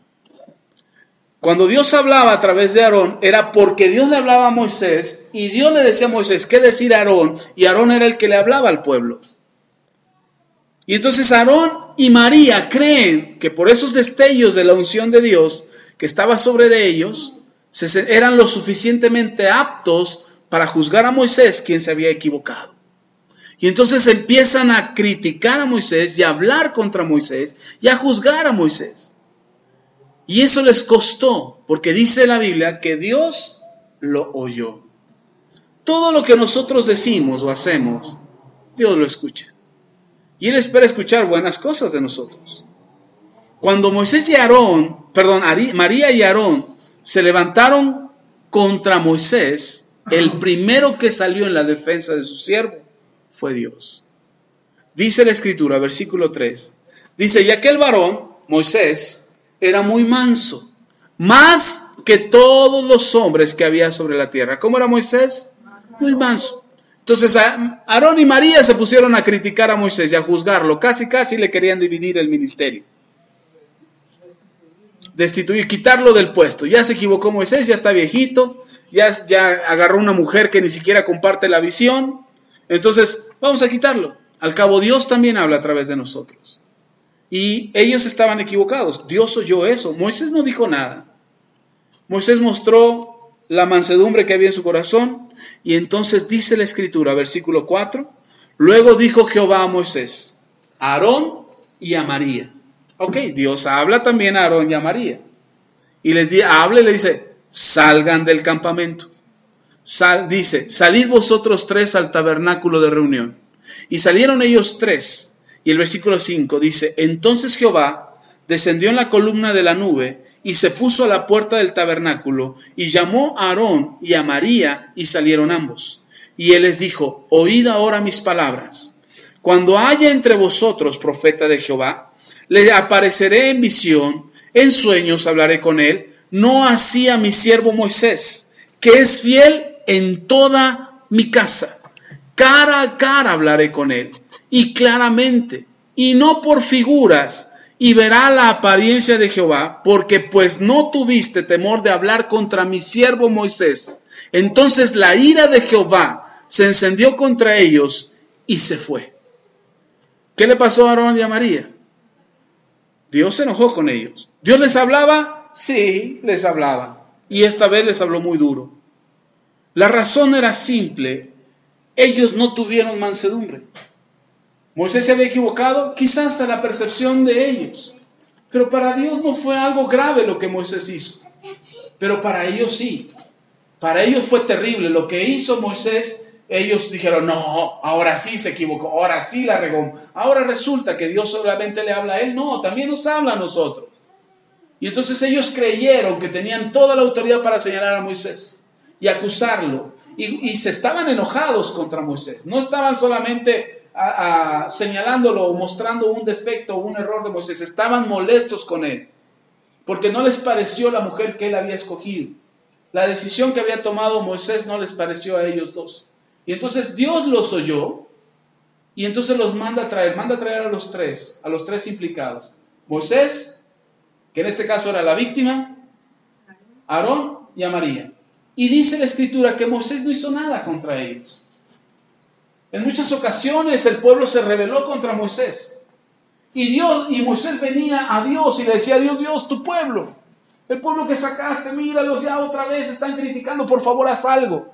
Cuando Dios hablaba a través de Aarón, era porque Dios le hablaba a Moisés y Dios le decía a Moisés qué decir a Aarón, y Aarón era el que le hablaba al pueblo. Y entonces Aarón y María creen que por esos destellos de la unción de Dios que estaba sobre de ellos, eran lo suficientemente aptos para juzgar a Moisés, quien se había equivocado. Y entonces empiezan a criticar a Moisés y a hablar contra Moisés y a juzgar a Moisés. Y eso les costó, porque dice la Biblia que Dios lo oyó. Todo lo que nosotros decimos o hacemos, Dios lo escucha. Y Él espera escuchar buenas cosas de nosotros. Cuando María y Aarón se levantaron contra Moisés, el primero que salió en la defensa de su siervo fue Dios. Dice la Escritura, versículo 3, dice, y aquel varón, Moisés, era muy manso, más que todos los hombres que había sobre la tierra. ¿Cómo era Moisés? Muy manso. Entonces Aarón y María se pusieron a criticar a Moisés y a juzgarlo. Casi le querían dividir el ministerio. Destituir, quitarlo del puesto. Ya se equivocó Moisés, ya está viejito, ya agarró una mujer que ni siquiera comparte la visión. Entonces vamos a quitarlo. Al cabo Dios también habla a través de nosotros. Y ellos estaban equivocados. Dios oyó eso. Moisés no dijo nada. Moisés mostró la mansedumbre que había en su corazón. Y entonces dice la Escritura, versículo 4. Luego dijo Jehová a Moisés, a Aarón y a María. Ok, Dios habla también a Aarón y a María. Y les dice, salgan del campamento. Dice, salid vosotros tres al tabernáculo de reunión. Y salieron ellos tres. Y el versículo 5 dice, entonces Jehová descendió en la columna de la nube y se puso a la puerta del tabernáculo y llamó a Aarón y a María y salieron ambos. Y él les dijo, oíd ahora mis palabras. Cuando haya entre vosotros profeta de Jehová, le apareceré en visión, en sueños hablaré con él, no así a mi siervo Moisés, que es fiel en toda mi casa. Cara a cara hablaré con él, y claramente, y no por figuras, y verá la apariencia de Jehová, porque pues no tuviste temor de hablar contra mi siervo Moisés. Entonces la ira de Jehová se encendió contra ellos y se fue. ¿Qué le pasó a Aarón y a María? Dios se enojó con ellos. ¿Dios les hablaba? Sí, les hablaba. Y esta vez les habló muy duro. La razón era simple. Ellos no tuvieron mansedumbre. Moisés se había equivocado, quizás a la percepción de ellos. Pero para Dios no fue algo grave lo que Moisés hizo. Pero para ellos sí. Para ellos fue terrible. Lo que hizo Moisés, ellos dijeron, no, ahora sí se equivocó, ahora sí la regó. Ahora resulta que Dios solamente le habla a él. No, también nos habla a nosotros. Y entonces ellos creyeron que tenían toda la autoridad para señalar a Moisés y acusarlo. Y se estaban enojados contra Moisés. No estaban solamente señalándolo o mostrando un defecto o un error de Moisés. Estaban molestos con él porque no les pareció la mujer que él había escogido. La decisión que había tomado Moisés no les pareció a ellos dos. Y entonces Dios los oyó y entonces los manda a traer a los tres implicados. Moisés, que en este caso era la víctima, Aarón y a María. Y dice la Escritura que Moisés no hizo nada contra ellos. En muchas ocasiones el pueblo se rebeló contra Moisés. Y Moisés venía a Dios y le decía a Dios, tu pueblo, el pueblo que sacaste, míralos ya otra vez, están criticando, por favor haz algo.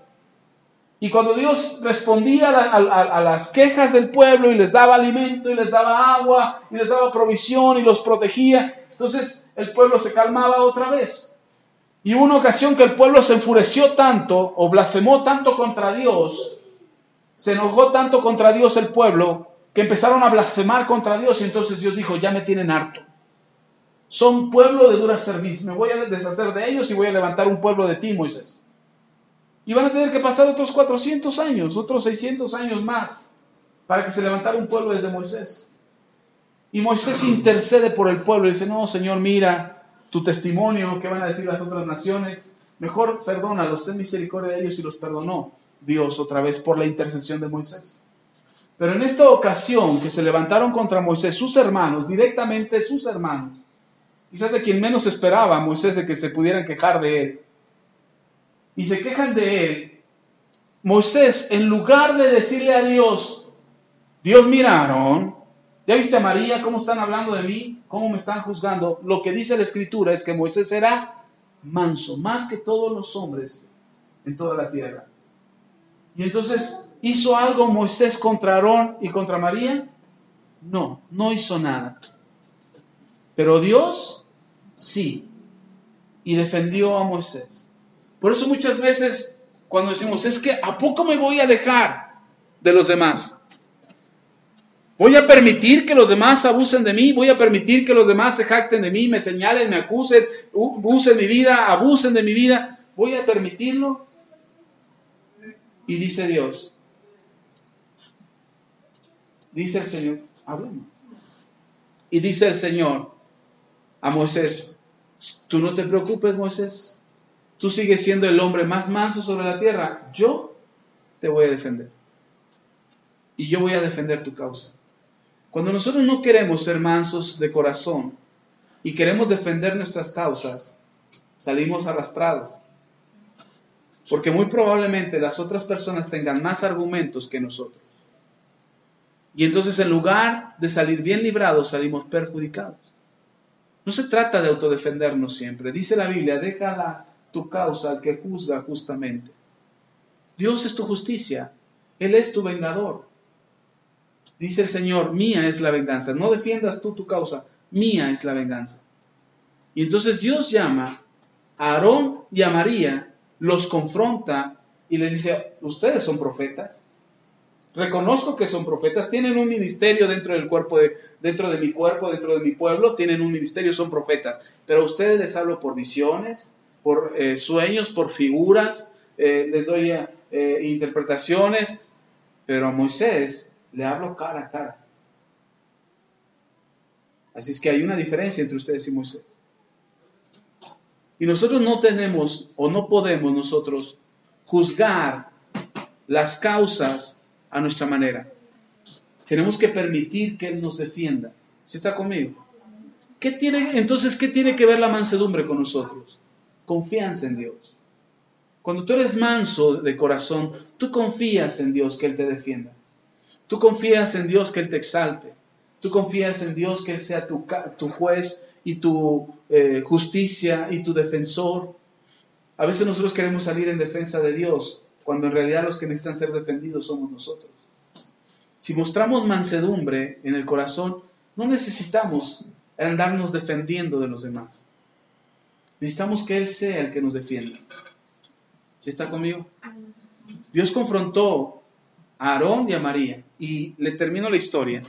Y cuando Dios respondía a las quejas del pueblo y les daba alimento y les daba agua y les daba provisión y los protegía, entonces el pueblo se calmaba otra vez. Y hubo una ocasión que el pueblo se enfureció tanto o blasfemó tanto contra Dios, se enojó tanto contra Dios el pueblo, que empezaron a blasfemar contra Dios y entonces Dios dijo, ya me tienen harto. Son pueblo de dura cerviz, me voy a deshacer de ellos y voy a levantar un pueblo de ti, Moisés. Y van a tener que pasar otros 400 años, otros 600 años más, para que se levantara un pueblo desde Moisés. Y Moisés intercede por el pueblo y dice, no, Señor, mira tu testimonio, ¿qué van a decir las otras naciones? Mejor perdónalos, ten misericordia de ellos, y los perdonó Dios otra vez por la intercesión de Moisés. Pero en esta ocasión que se levantaron contra Moisés sus hermanos, directamente sus hermanos, quizás de quien menos esperaba Moisés de que se pudieran quejar de él, y se quejan de él, Moisés, en lugar de decirle a Dios, Dios, mira, Aarón, ¿ya viste a María cómo están hablando de mí? ¿Cómo me están juzgando? Lo que dice la Escritura es que Moisés era manso, más que todos los hombres en toda la tierra. Y entonces, ¿hizo algo Moisés contra Aarón y contra María? No, no hizo nada. Pero Dios, sí, y defendió a Moisés. Por eso muchas veces cuando decimos, es que ¿a poco me voy a dejar de los demás? ¿Voy a permitir que los demás abusen de mí? ¿Voy a permitir que los demás se jacten de mí, me señalen, me acusen, usen mi vida, abusen de mi vida? ¿Voy a permitirlo? Y dice Dios, dice el Señor, hablemos. Y dice el Señor a Moisés, tú no te preocupes, Moisés, tú sigues siendo el hombre más manso sobre la tierra, yo te voy a defender. Y yo voy a defender tu causa. Cuando nosotros no queremos ser mansos de corazón y queremos defender nuestras causas, salimos arrastrados. Porque muy probablemente las otras personas tengan más argumentos que nosotros. Y entonces en lugar de salir bien librados, salimos perjudicados. No se trata de autodefendernos siempre. Dice la Biblia, déjala tu causa al que juzga justamente. Dios es tu justicia. Él es tu vengador. Dice el Señor, mía es la venganza. No defiendas tú tu causa, mía es la venganza. Y entonces Dios llama a Aarón y a María, los confronta y les dice, ustedes son profetas. Reconozco que son profetas, tienen un ministerio dentro del cuerpo, dentro de mi cuerpo, dentro de mi pueblo, tienen un ministerio, son profetas. Pero a ustedes les hablo por visiones, por sueños, por figuras, les doy interpretaciones, pero a Moisés le hablo cara a cara. Así es que hay una diferencia entre ustedes y Moisés. Y nosotros no tenemos o no podemos nosotros juzgar las causas a nuestra manera. Tenemos que permitir que Él nos defienda. ¿Sí está conmigo? Entonces, ¿qué tiene que ver la mansedumbre con nosotros? Confianza en Dios. Cuando tú eres manso de corazón, tú confías en Dios que Él te defienda. Tú confías en Dios que Él te exalte. Tú confías en Dios que Él sea tu juez y tu justicia y tu defensor. A veces nosotros queremos salir en defensa de Dios, cuando en realidad los que necesitan ser defendidos somos nosotros. Si mostramos mansedumbre en el corazón, no necesitamos andarnos defendiendo de los demás. Necesitamos que Él sea el que nos defienda. ¿Sí está conmigo? Dios confrontó a Aarón y a María, y le termino la historia.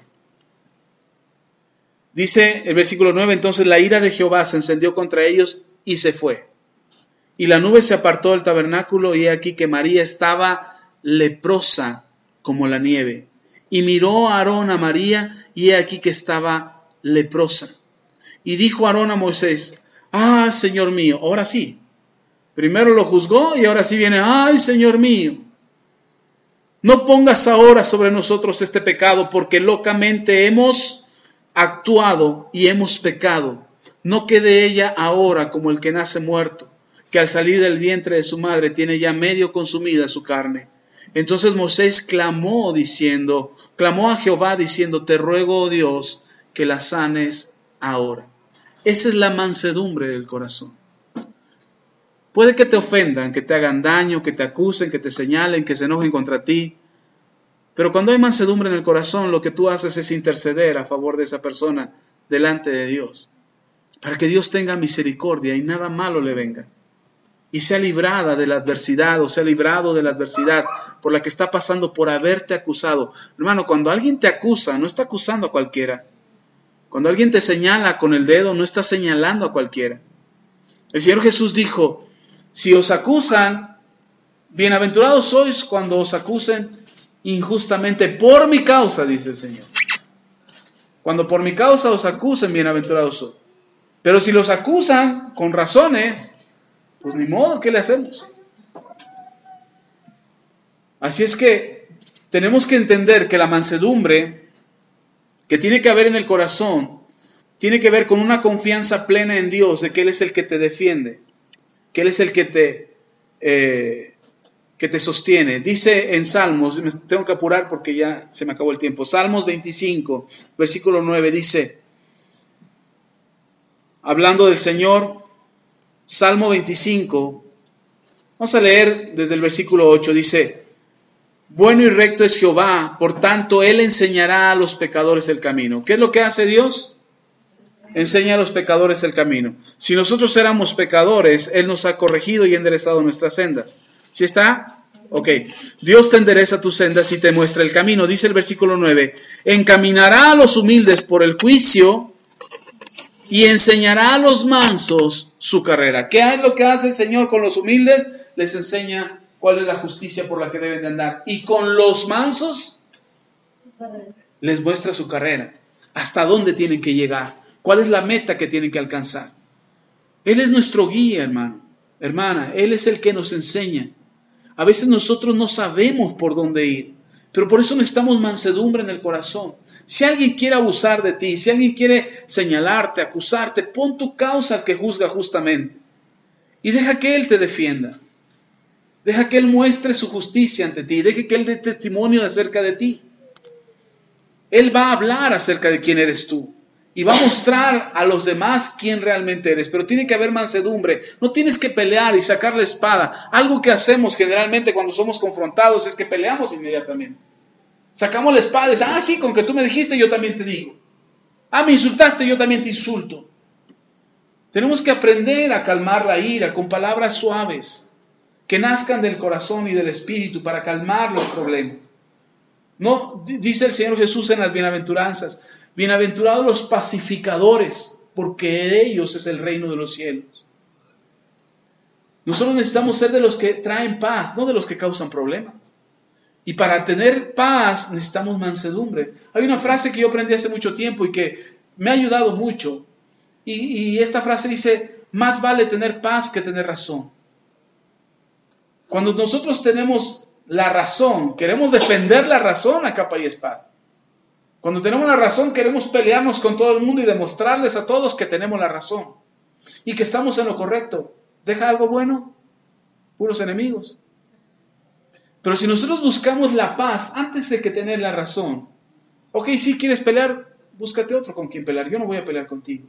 Dice el versículo 9, entonces la ira de Jehová se encendió contra ellos y se fue. Y la nube se apartó del tabernáculo, y he aquí que María estaba leprosa como la nieve. Y miró a Aarón a María, y he aquí que estaba leprosa. Y dijo Aarón a Moisés, ¡ah, Señor mío! Ahora sí. Primero lo juzgó y ahora sí viene, ¡ay, Señor mío! No pongas ahora sobre nosotros este pecado, porque locamente hemos actuado y hemos pecado. No quede ella ahora como el que nace muerto, que al salir del vientre de su madre tiene ya medio consumida su carne. Entonces Moisés clamó a Jehová diciendo, te ruego, oh Dios, que la sanes ahora. Esa es la mansedumbre del corazón. Puede que te ofendan, que te hagan daño, que te acusen, que te señalen, que se enojen contra ti. Pero cuando hay mansedumbre en el corazón, lo que tú haces es interceder a favor de esa persona delante de Dios, para que Dios tenga misericordia y nada malo le venga. Y sea librada de la adversidad, o sea librado de la adversidad por la que está pasando por haberte acusado. Hermano, cuando alguien te acusa, no está acusando a cualquiera. Cuando alguien te señala con el dedo, no está señalando a cualquiera. El Señor Jesús dijo, si os acusan, bienaventurados sois cuando os acusen injustamente por mi causa, dice el Señor. Cuando por mi causa os acusen, bienaventurados sois. Pero si los acusan con razones, pues ni modo, ¿qué le hacemos? Así es que tenemos que entender que la mansedumbre que tiene que haber en el corazón tiene que ver con una confianza plena en Dios, de que Él es el que te defiende, que Él es el que te sostiene. Dice en Salmos, me tengo que apurar porque ya se me acabó el tiempo, Salmos 25, versículo 9, dice, hablando del Señor, Salmo 25, vamos a leer desde el versículo 8, dice, bueno y recto es Jehová, por tanto Él enseñará a los pecadores el camino. ¿Qué es lo que hace Dios? Enseña a los pecadores el camino. Si nosotros éramos pecadores, Él nos ha corregido y enderezado nuestras sendas. ¿Sí está? Ok. Dios te endereza tus sendas y te muestra el camino. Dice el versículo 9, encaminará a los humildes por el juicio y enseñará a los mansos su carrera. ¿Qué es lo que hace el Señor con los humildes? Les enseña cuál es la justicia por la que deben de andar. Y con los mansos les muestra su carrera. Hasta dónde tienen que llegar. ¿Cuál es la meta que tienen que alcanzar? Él es nuestro guía, hermano, hermana. Él es el que nos enseña. A veces nosotros no sabemos por dónde ir, pero por eso necesitamos mansedumbre en el corazón. Si alguien quiere abusar de ti, si alguien quiere señalarte, acusarte, pon tu causa al que juzga justamente. Y deja que Él te defienda. Deja que Él muestre su justicia ante ti. Deja que Él dé testimonio acerca de ti. Él va a hablar acerca de quién eres tú. Y va a mostrar a los demás quién realmente eres. Pero tiene que haber mansedumbre. No tienes que pelear y sacar la espada. Algo que hacemos generalmente cuando somos confrontados es que peleamos inmediatamente. Sacamos la espada y decimos, sí, con que tú me dijiste yo también te digo. Me insultaste, yo también te insulto. Tenemos que aprender a calmar la ira con palabras suaves que nazcan del corazón y del espíritu para calmar los problemas. No, dice el Señor Jesús en las bienaventuranzas, bienaventurados los pacificadores, porque de ellos es el reino de los cielos. Nosotros necesitamos ser de los que traen paz, no de los que causan problemas. Y para tener paz necesitamos mansedumbre. Hay una frase que yo aprendí hace mucho tiempo y que me ha ayudado mucho. Y esta frase dice, más vale tener paz que tener razón. Cuando nosotros tenemos la razón, queremos defender la razón a capa y espada. Cuando tenemos la razón, queremos pelearnos con todo el mundo y demostrarles a todos que tenemos la razón y que estamos en lo correcto. ¿Deja algo bueno? Puros enemigos. Pero si nosotros buscamos la paz antes de que tener la razón, ok, si quieres pelear, búscate otro con quien pelear. Yo no voy a pelear contigo.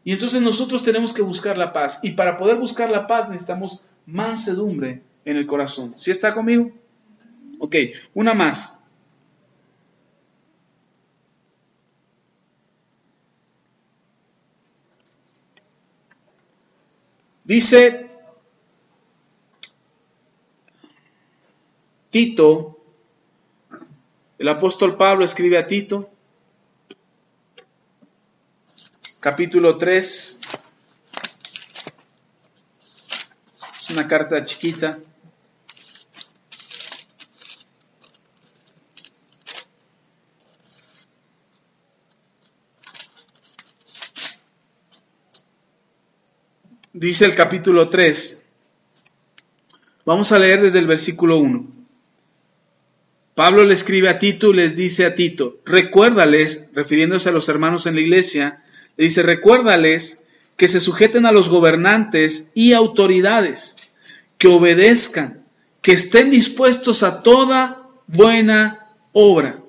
Y entonces nosotros tenemos que buscar la paz. Y para poder buscar la paz necesitamos mansedumbre en el corazón. ¿Sí está conmigo? Ok, una más. Dice Tito, el apóstol Pablo escribe a Tito, capítulo 3, es una carta chiquita. Dice el capítulo 3, vamos a leer desde el versículo 1. Pablo le escribe a Tito y les dice a Tito, recuérdales, refiriéndose a los hermanos en la iglesia, le dice, recuérdales que se sujeten a los gobernantes y autoridades, que obedezcan, que estén dispuestos a toda buena obra,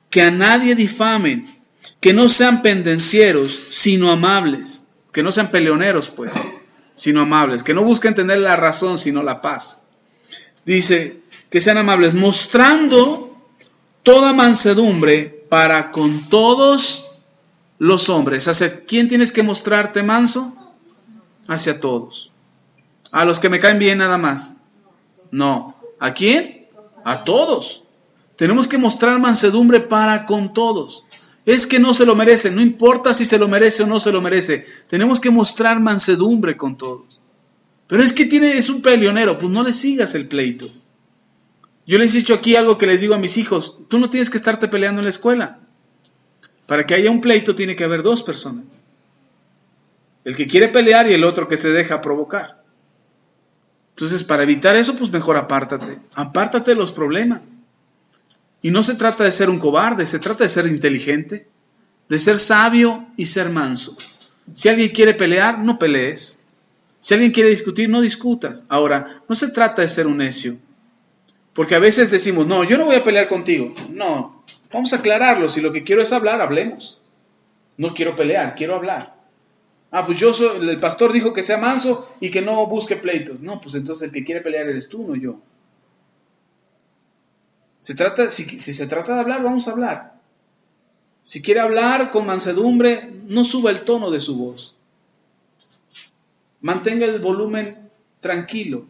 que a nadie difamen, que no sean pendencieros, sino amables, que no sean peleoneros, pues, sino amables, que no busquen tener la razón, sino la paz. Dice, que sean amables, mostrando toda mansedumbre para con todos los hombres. ¿Hacia quién tienes que mostrarte manso? Hacia todos. ¿A los que me caen bien nada más? No. ¿A quién? A todos. Tenemos que mostrar mansedumbre para con todos. Es que no se lo merecen, no importa si se lo merece o no se lo merece. Tenemos que mostrar mansedumbre con todos. Pero es que es un peleonero, pues no le sigas el pleito. Yo les he dicho aquí algo que les digo a mis hijos, tú no tienes que estarte peleando en la escuela. Para que haya un pleito tiene que haber dos personas. El que quiere pelear y el otro que se deja provocar. Entonces, para evitar eso, pues mejor apártate. Apártate de los problemas. Y no se trata de ser un cobarde, se trata de ser inteligente, de ser sabio y ser manso. Si alguien quiere pelear, no pelees. Si alguien quiere discutir, no discutas. Ahora, no se trata de ser un necio. Porque a veces decimos, no, yo no voy a pelear contigo. No, vamos a aclararlo. Si lo que quiero es hablar, hablemos. No quiero pelear, quiero hablar. Pues el pastor dijo que sea manso y que no busque pleitos. No, pues entonces el que quiere pelear eres tú, no yo. Si se trata de hablar, vamos a hablar. Si quiere hablar con mansedumbre, no suba el tono de su voz. Mantenga el volumen tranquilo.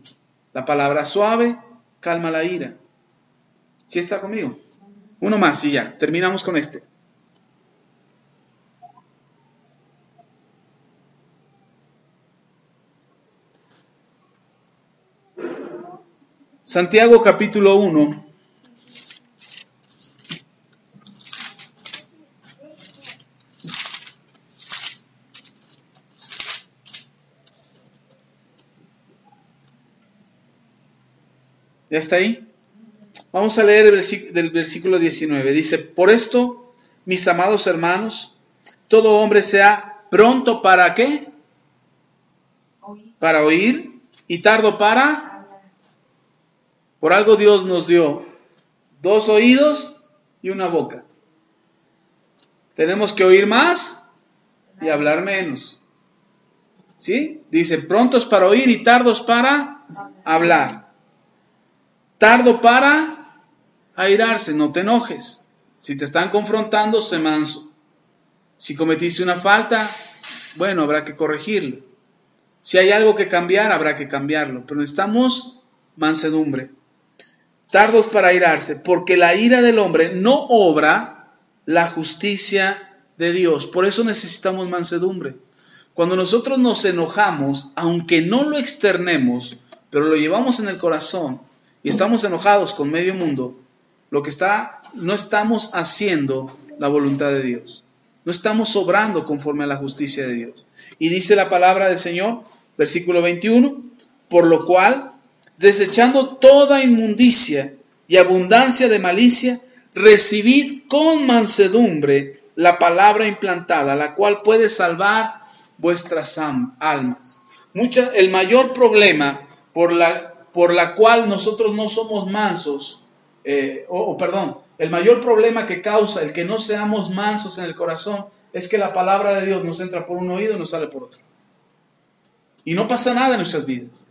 La palabra suave calma la ira. ¿Sí está conmigo? Uno más y ya, terminamos con este. Santiago capítulo 1. ¿Ya está ahí? Vamos a leer del versículo 19. Dice, por esto, mis amados hermanos, todo hombre sea pronto para ¿qué? Para oír y tardo para... Por algo Dios nos dio 2 oídos y una boca. Tenemos que oír más y hablar menos. ¿Sí? Dice, prontos para oír y tardos para hablar. Tardo para airarse, no te enojes. Si te están confrontando, sé manso. Si cometiste una falta, bueno, habrá que corregirlo. Si hay algo que cambiar, habrá que cambiarlo. Pero necesitamos mansedumbre. Tardos para airarse, porque la ira del hombre no obra la justicia de Dios. Por eso necesitamos mansedumbre. Cuando nosotros nos enojamos, aunque no lo externemos, pero lo llevamos en el corazón, y estamos enojados con medio mundo, no estamos haciendo la voluntad de Dios. No estamos obrando conforme a la justicia de Dios. Y dice la palabra del Señor, versículo 21, por lo cual, desechando toda inmundicia y abundancia de malicia, recibid con mansedumbre la palabra implantada, la cual puede salvar vuestras almas. El mayor problema por la cual nosotros no somos mansos, el mayor problema que causa el que no seamos mansos en el corazón es que la palabra de Dios nos entra por un oído y nos sale por otro. Y no pasa nada en nuestras vidas.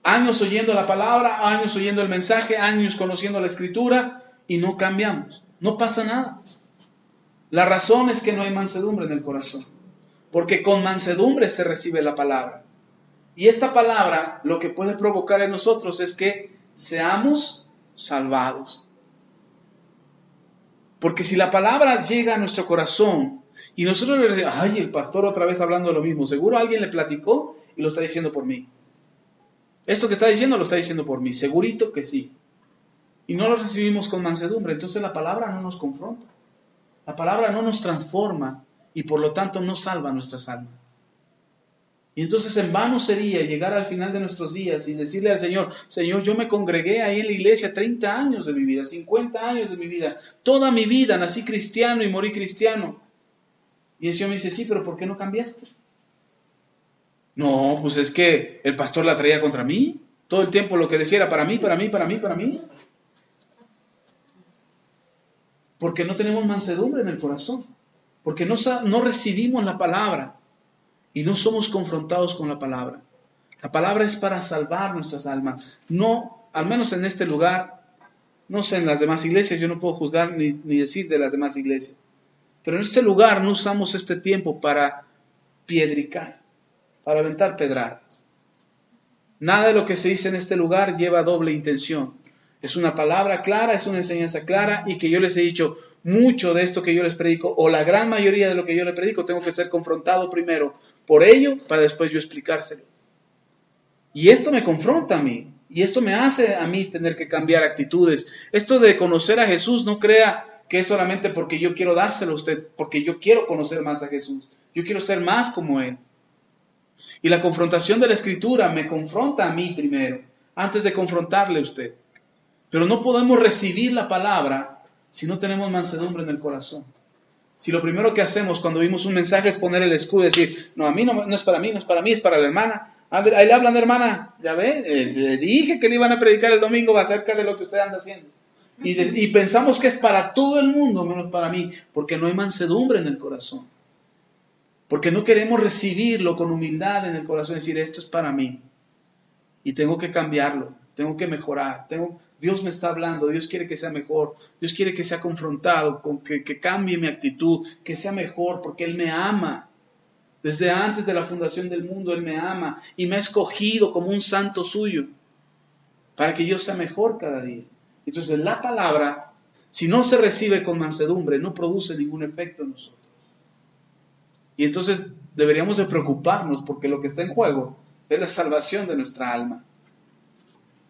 Años oyendo la palabra, años oyendo el mensaje, años conociendo la escritura y no cambiamos. No pasa nada. La razón es que no hay mansedumbre en el corazón. Porque con mansedumbre se recibe la palabra. Y esta palabra lo que puede provocar en nosotros es que seamos salvados. Porque si la palabra llega a nuestro corazón y nosotros le decimos, ay, el pastor otra vez hablando de lo mismo, seguro alguien le platicó y lo está diciendo por mí. Esto que está diciendo lo está diciendo por mí, segurito que sí. Y no lo recibimos con mansedumbre, entonces la palabra no nos confronta. La palabra no nos transforma y por lo tanto no salva nuestras almas. Y entonces en vano sería llegar al final de nuestros días y decirle al Señor, Señor, yo me congregué ahí en la iglesia 30 años de mi vida, 50 años de mi vida, toda mi vida nací cristiano y morí cristiano. Y el Señor me dice, sí, pero ¿por qué no cambiaste? No, pues es que el pastor la traía contra mí. Todo el tiempo lo que decía era para mí. Porque no tenemos mansedumbre en el corazón. Porque no recibimos la palabra. Y no somos confrontados con la palabra. La palabra es para salvar nuestras almas. No, al menos en este lugar, no sé, en las demás iglesias, yo no puedo juzgar ni decir de las demás iglesias. Pero en este lugar no usamos este tiempo para piedricar, para aventar pedradas. Nada de lo que se dice en este lugar lleva doble intención. Es una palabra clara, es una enseñanza clara y que yo les he dicho, mucho de esto que yo les predico, o la gran mayoría de lo que yo les predico, tengo que ser confrontado primero por ello, para después yo explicárselo. Y esto me confronta a mí, y esto me hace a mí tener que cambiar actitudes. Esto de conocer a Jesús, no crea que es solamente porque yo quiero dárselo a usted, porque yo quiero conocer más a Jesús. Yo quiero ser más como Él. Y la confrontación de la Escritura me confronta a mí primero, antes de confrontarle a usted. Pero no podemos recibir la palabra si no tenemos mansedumbre en el corazón. Si lo primero que hacemos cuando vimos un mensaje es poner el escudo y decir, no, a mí no es para mí, no es para mí, es para la hermana. Ahí le hablan, hermana, ya ve, le dije que le iban a predicar el domingo acerca de lo que usted anda haciendo. Y pensamos que es para todo el mundo, menos para mí, porque no hay mansedumbre en el corazón. Porque no queremos recibirlo con humildad en el corazón y decir, esto es para mí. Y tengo que cambiarlo, tengo que mejorar, Dios me está hablando, Dios quiere que sea mejor, Dios quiere que sea confrontado, que cambie mi actitud, que sea mejor, porque Él me ama. Desde antes de la fundación del mundo Él me ama y me ha escogido como un santo suyo para que yo sea mejor cada día. Entonces la palabra, si no se recibe con mansedumbre, no produce ningún efecto en nosotros. Y entonces deberíamos de preocuparnos porque lo que está en juego es la salvación de nuestra alma.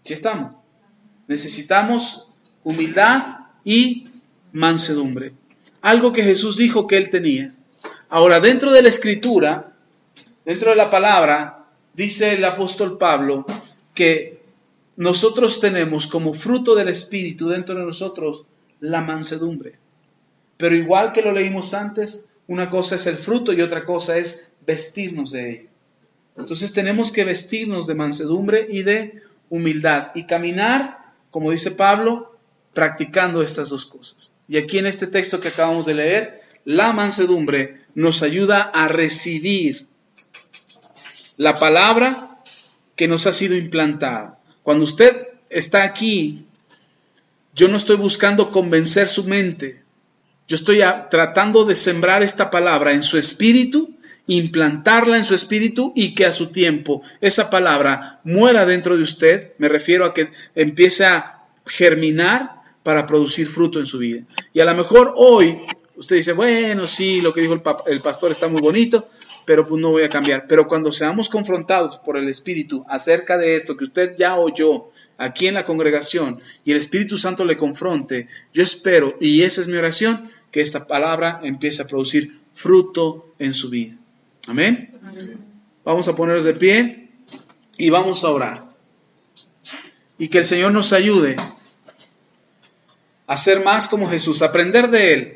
¿Sí estamos? Necesitamos humildad y mansedumbre. Algo que Jesús dijo que Él tenía. Ahora, dentro de la Escritura, dentro de la palabra, dice el apóstol Pablo que nosotros tenemos como fruto del Espíritu dentro de nosotros la mansedumbre. Pero igual que lo leímos antes, una cosa es el fruto y otra cosa es vestirnos de ello. Entonces tenemos que vestirnos de mansedumbre y de humildad y caminar, como dice Pablo, practicando estas dos cosas. Y aquí en este texto que acabamos de leer, la mansedumbre nos ayuda a recibir la palabra que nos ha sido implantada. Cuando usted está aquí, yo no estoy buscando convencer su mente. Yo estoy tratando de sembrar esta palabra en su espíritu, implantarla en su espíritu y que a su tiempo esa palabra muera dentro de usted. Me refiero a que empiece a germinar para producir fruto en su vida. Y a lo mejor hoy usted dice, bueno, sí, lo que dijo el pastor está muy bonito, pero pues no voy a cambiar. Pero cuando seamos confrontados por el Espíritu acerca de esto que usted ya oyó aquí en la congregación y el Espíritu Santo le confronte, yo espero, y esa es mi oración, que esta palabra empiece a producir fruto en su vida. Amén. Vamos a ponernos de pie y vamos a orar. Y que el Señor nos ayude a ser más como Jesús, a aprender de Él.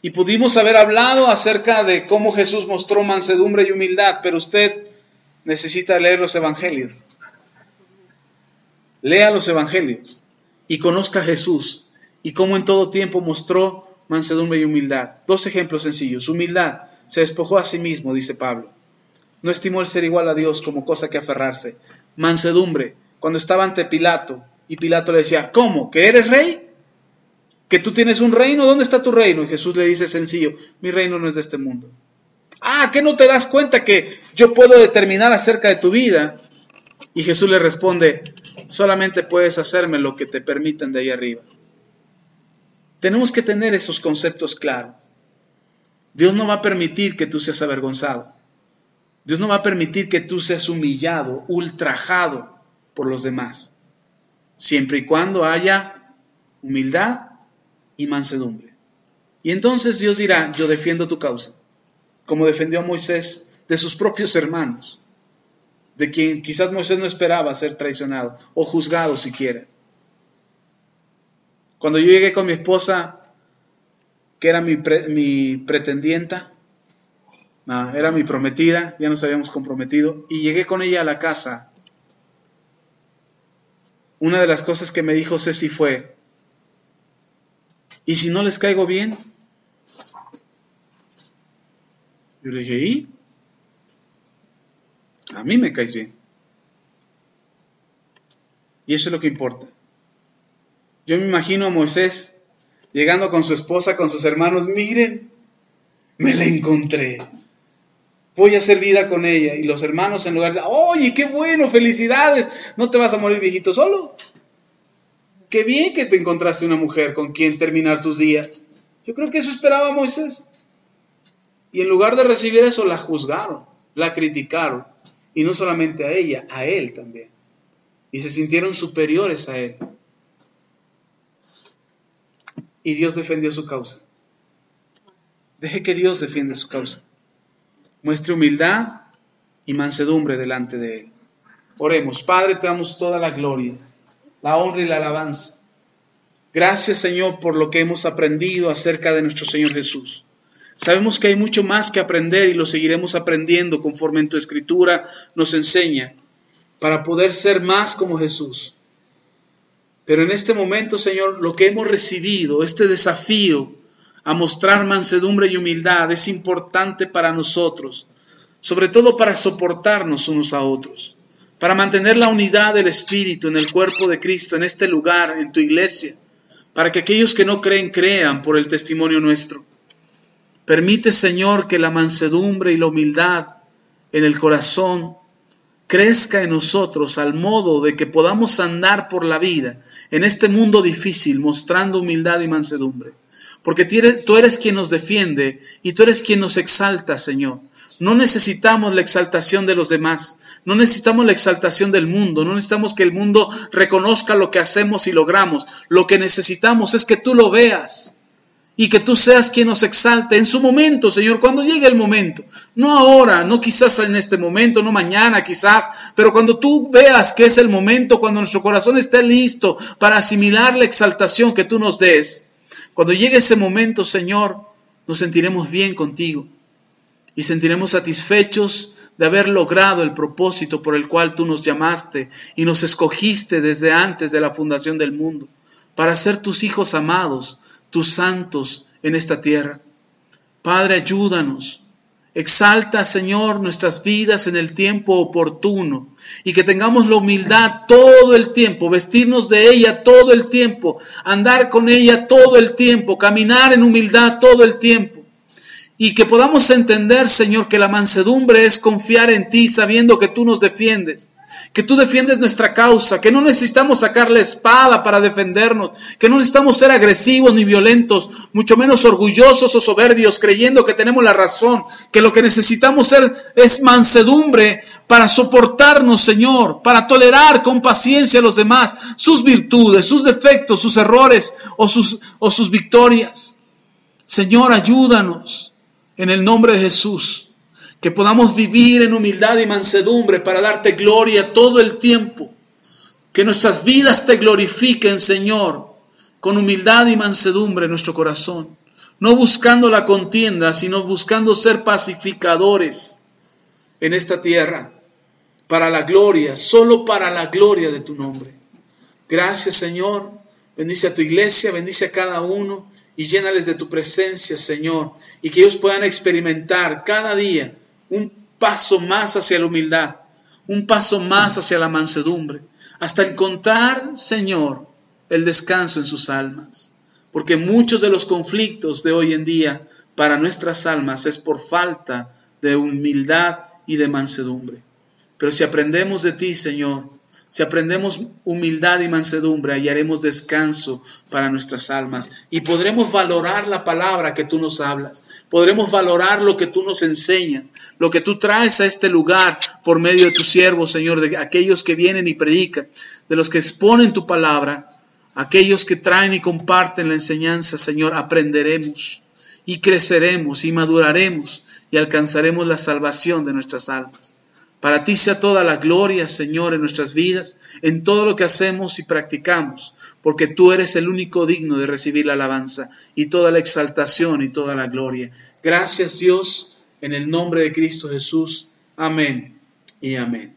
Y pudimos haber hablado acerca de cómo Jesús mostró mansedumbre y humildad, pero usted necesita leer los evangelios. Lea los evangelios y conozca a Jesús y cómo en todo tiempo mostró mansedumbre y humildad. Dos ejemplos sencillos. Humildad, se despojó a sí mismo, dice Pablo. No estimó el ser igual a Dios como cosa que aferrarse. Mansedumbre, cuando estaba ante Pilato y Pilato le decía, ¿cómo? ¿Que eres rey? ¿Que tú tienes un reino? ¿Dónde está tu reino? Y Jesús le dice sencillo, mi reino no es de este mundo. Ah, ¿que no te das cuenta que yo puedo determinar acerca de tu vida? Y Jesús le responde, solamente puedes hacerme lo que te permitan de ahí arriba. Tenemos que tener esos conceptos claros. Dios no va a permitir que tú seas avergonzado. Dios no va a permitir que tú seas humillado, ultrajado por los demás. Siempre y cuando haya humildad y mansedumbre. Y entonces Dios dirá, yo defiendo tu causa, como defendió a Moisés de sus propios hermanos, de quien quizás Moisés no esperaba ser traicionado o juzgado siquiera. Cuando yo llegué con mi esposa, que era mi pretendienta, era mi prometida, ya nos habíamos comprometido, y llegué con ella a la casa, una de las cosas que me dijo Ceci fue, ¿y si no les caigo bien? Yo le dije, ¿y? A mí me caes bien. Y eso es lo que importa. Yo me imagino a Moisés llegando con su esposa, con sus hermanos, miren, me la encontré. Voy a hacer vida con ella. Y los hermanos en lugar de, oye, qué bueno, felicidades, no te vas a morir viejito solo. Qué bien que te encontraste una mujer con quien terminar tus días. Yo creo que eso esperaba Moisés. Y en lugar de recibir eso, la juzgaron, la criticaron. Y no solamente a ella, a él también. Y se sintieron superiores a él. y Dios defendió su causa. Deje que Dios defienda su causa. Muestre humildad y mansedumbre delante de Él. Oremos. Padre, te damos toda la gloria, la honra y la alabanza. Gracias, Señor, por lo que hemos aprendido acerca de nuestro Señor Jesús. Sabemos que hay mucho más que aprender y lo seguiremos aprendiendo conforme en tu Escritura nos enseña, para poder ser más como Jesús. Pero en este momento, Señor, lo que hemos recibido, este desafío a mostrar mansedumbre y humildad, es importante para nosotros, sobre todo para soportarnos unos a otros, para mantener la unidad del Espíritu en el cuerpo de Cristo, en este lugar, en tu iglesia, para que aquellos que no creen, crean por el testimonio nuestro. Permite, Señor, que la mansedumbre y la humildad en el corazón crezca en nosotros al modo de que podamos andar por la vida en este mundo difícil, mostrando humildad y mansedumbre. Porque tú eres quien nos defiende y tú eres quien nos exalta, Señor. No necesitamos la exaltación de los demás, no necesitamos la exaltación del mundo, no necesitamos que el mundo reconozca lo que hacemos y logramos. Lo que necesitamos es que tú lo veas y que tú seas quien nos exalte en su momento, Señor, cuando llegue el momento. No ahora, no quizás en este momento, no mañana quizás, pero cuando tú veas que es el momento, cuando nuestro corazón esté listo para asimilar la exaltación que tú nos des. Cuando llegue ese momento, Señor, nos sentiremos bien contigo y sentiremos satisfechos de haber logrado el propósito por el cual tú nos llamaste y nos escogiste desde antes de la fundación del mundo, para ser tus hijos amados, tus santos en esta tierra. Padre, ayúdanos. Exalta, Señor, nuestras vidas en el tiempo oportuno y que tengamos la humildad todo el tiempo, vestirnos de ella todo el tiempo, andar con ella todo el tiempo, caminar en humildad todo el tiempo. Y que podamos entender, Señor, que la mansedumbre es confiar en ti sabiendo que tú nos defiendes, que tú defiendes nuestra causa, que no necesitamos sacar la espada para defendernos, que no necesitamos ser agresivos ni violentos, mucho menos orgullosos o soberbios, creyendo que tenemos la razón, que lo que necesitamos ser es mansedumbre para soportarnos, Señor, para tolerar con paciencia a los demás, sus virtudes, sus defectos, sus errores o sus victorias. Señor, ayúdanos en el nombre de Jesús. Que podamos vivir en humildad y mansedumbre para darte gloria todo el tiempo. Que nuestras vidas te glorifiquen, Señor, con humildad y mansedumbre en nuestro corazón. No buscando la contienda, sino buscando ser pacificadores en esta tierra. Para la gloria, solo para la gloria de tu nombre. Gracias, Señor. Bendice a tu iglesia, bendice a cada uno y llénales de tu presencia, Señor. Y que ellos puedan experimentar cada día un paso más hacia la humildad, un paso más hacia la mansedumbre, hasta encontrar, Señor, el descanso en sus almas. Porque muchos de los conflictos de hoy en día para nuestras almas es por falta de humildad y de mansedumbre. Pero si aprendemos de ti, Señor, si aprendemos humildad y mansedumbre, hallaremos descanso para nuestras almas y podremos valorar la palabra que tú nos hablas. Podremos valorar lo que tú nos enseñas, lo que tú traes a este lugar por medio de tus siervos, Señor, de aquellos que vienen y predican, de los que exponen tu palabra, aquellos que traen y comparten la enseñanza, Señor. Aprenderemos y creceremos y maduraremos y alcanzaremos la salvación de nuestras almas. Para ti sea toda la gloria, Señor, en nuestras vidas, en todo lo que hacemos y practicamos, porque tú eres el único digno de recibir la alabanza y toda la exaltación y toda la gloria. Gracias, Dios, en el nombre de Cristo Jesús. Amén y amén.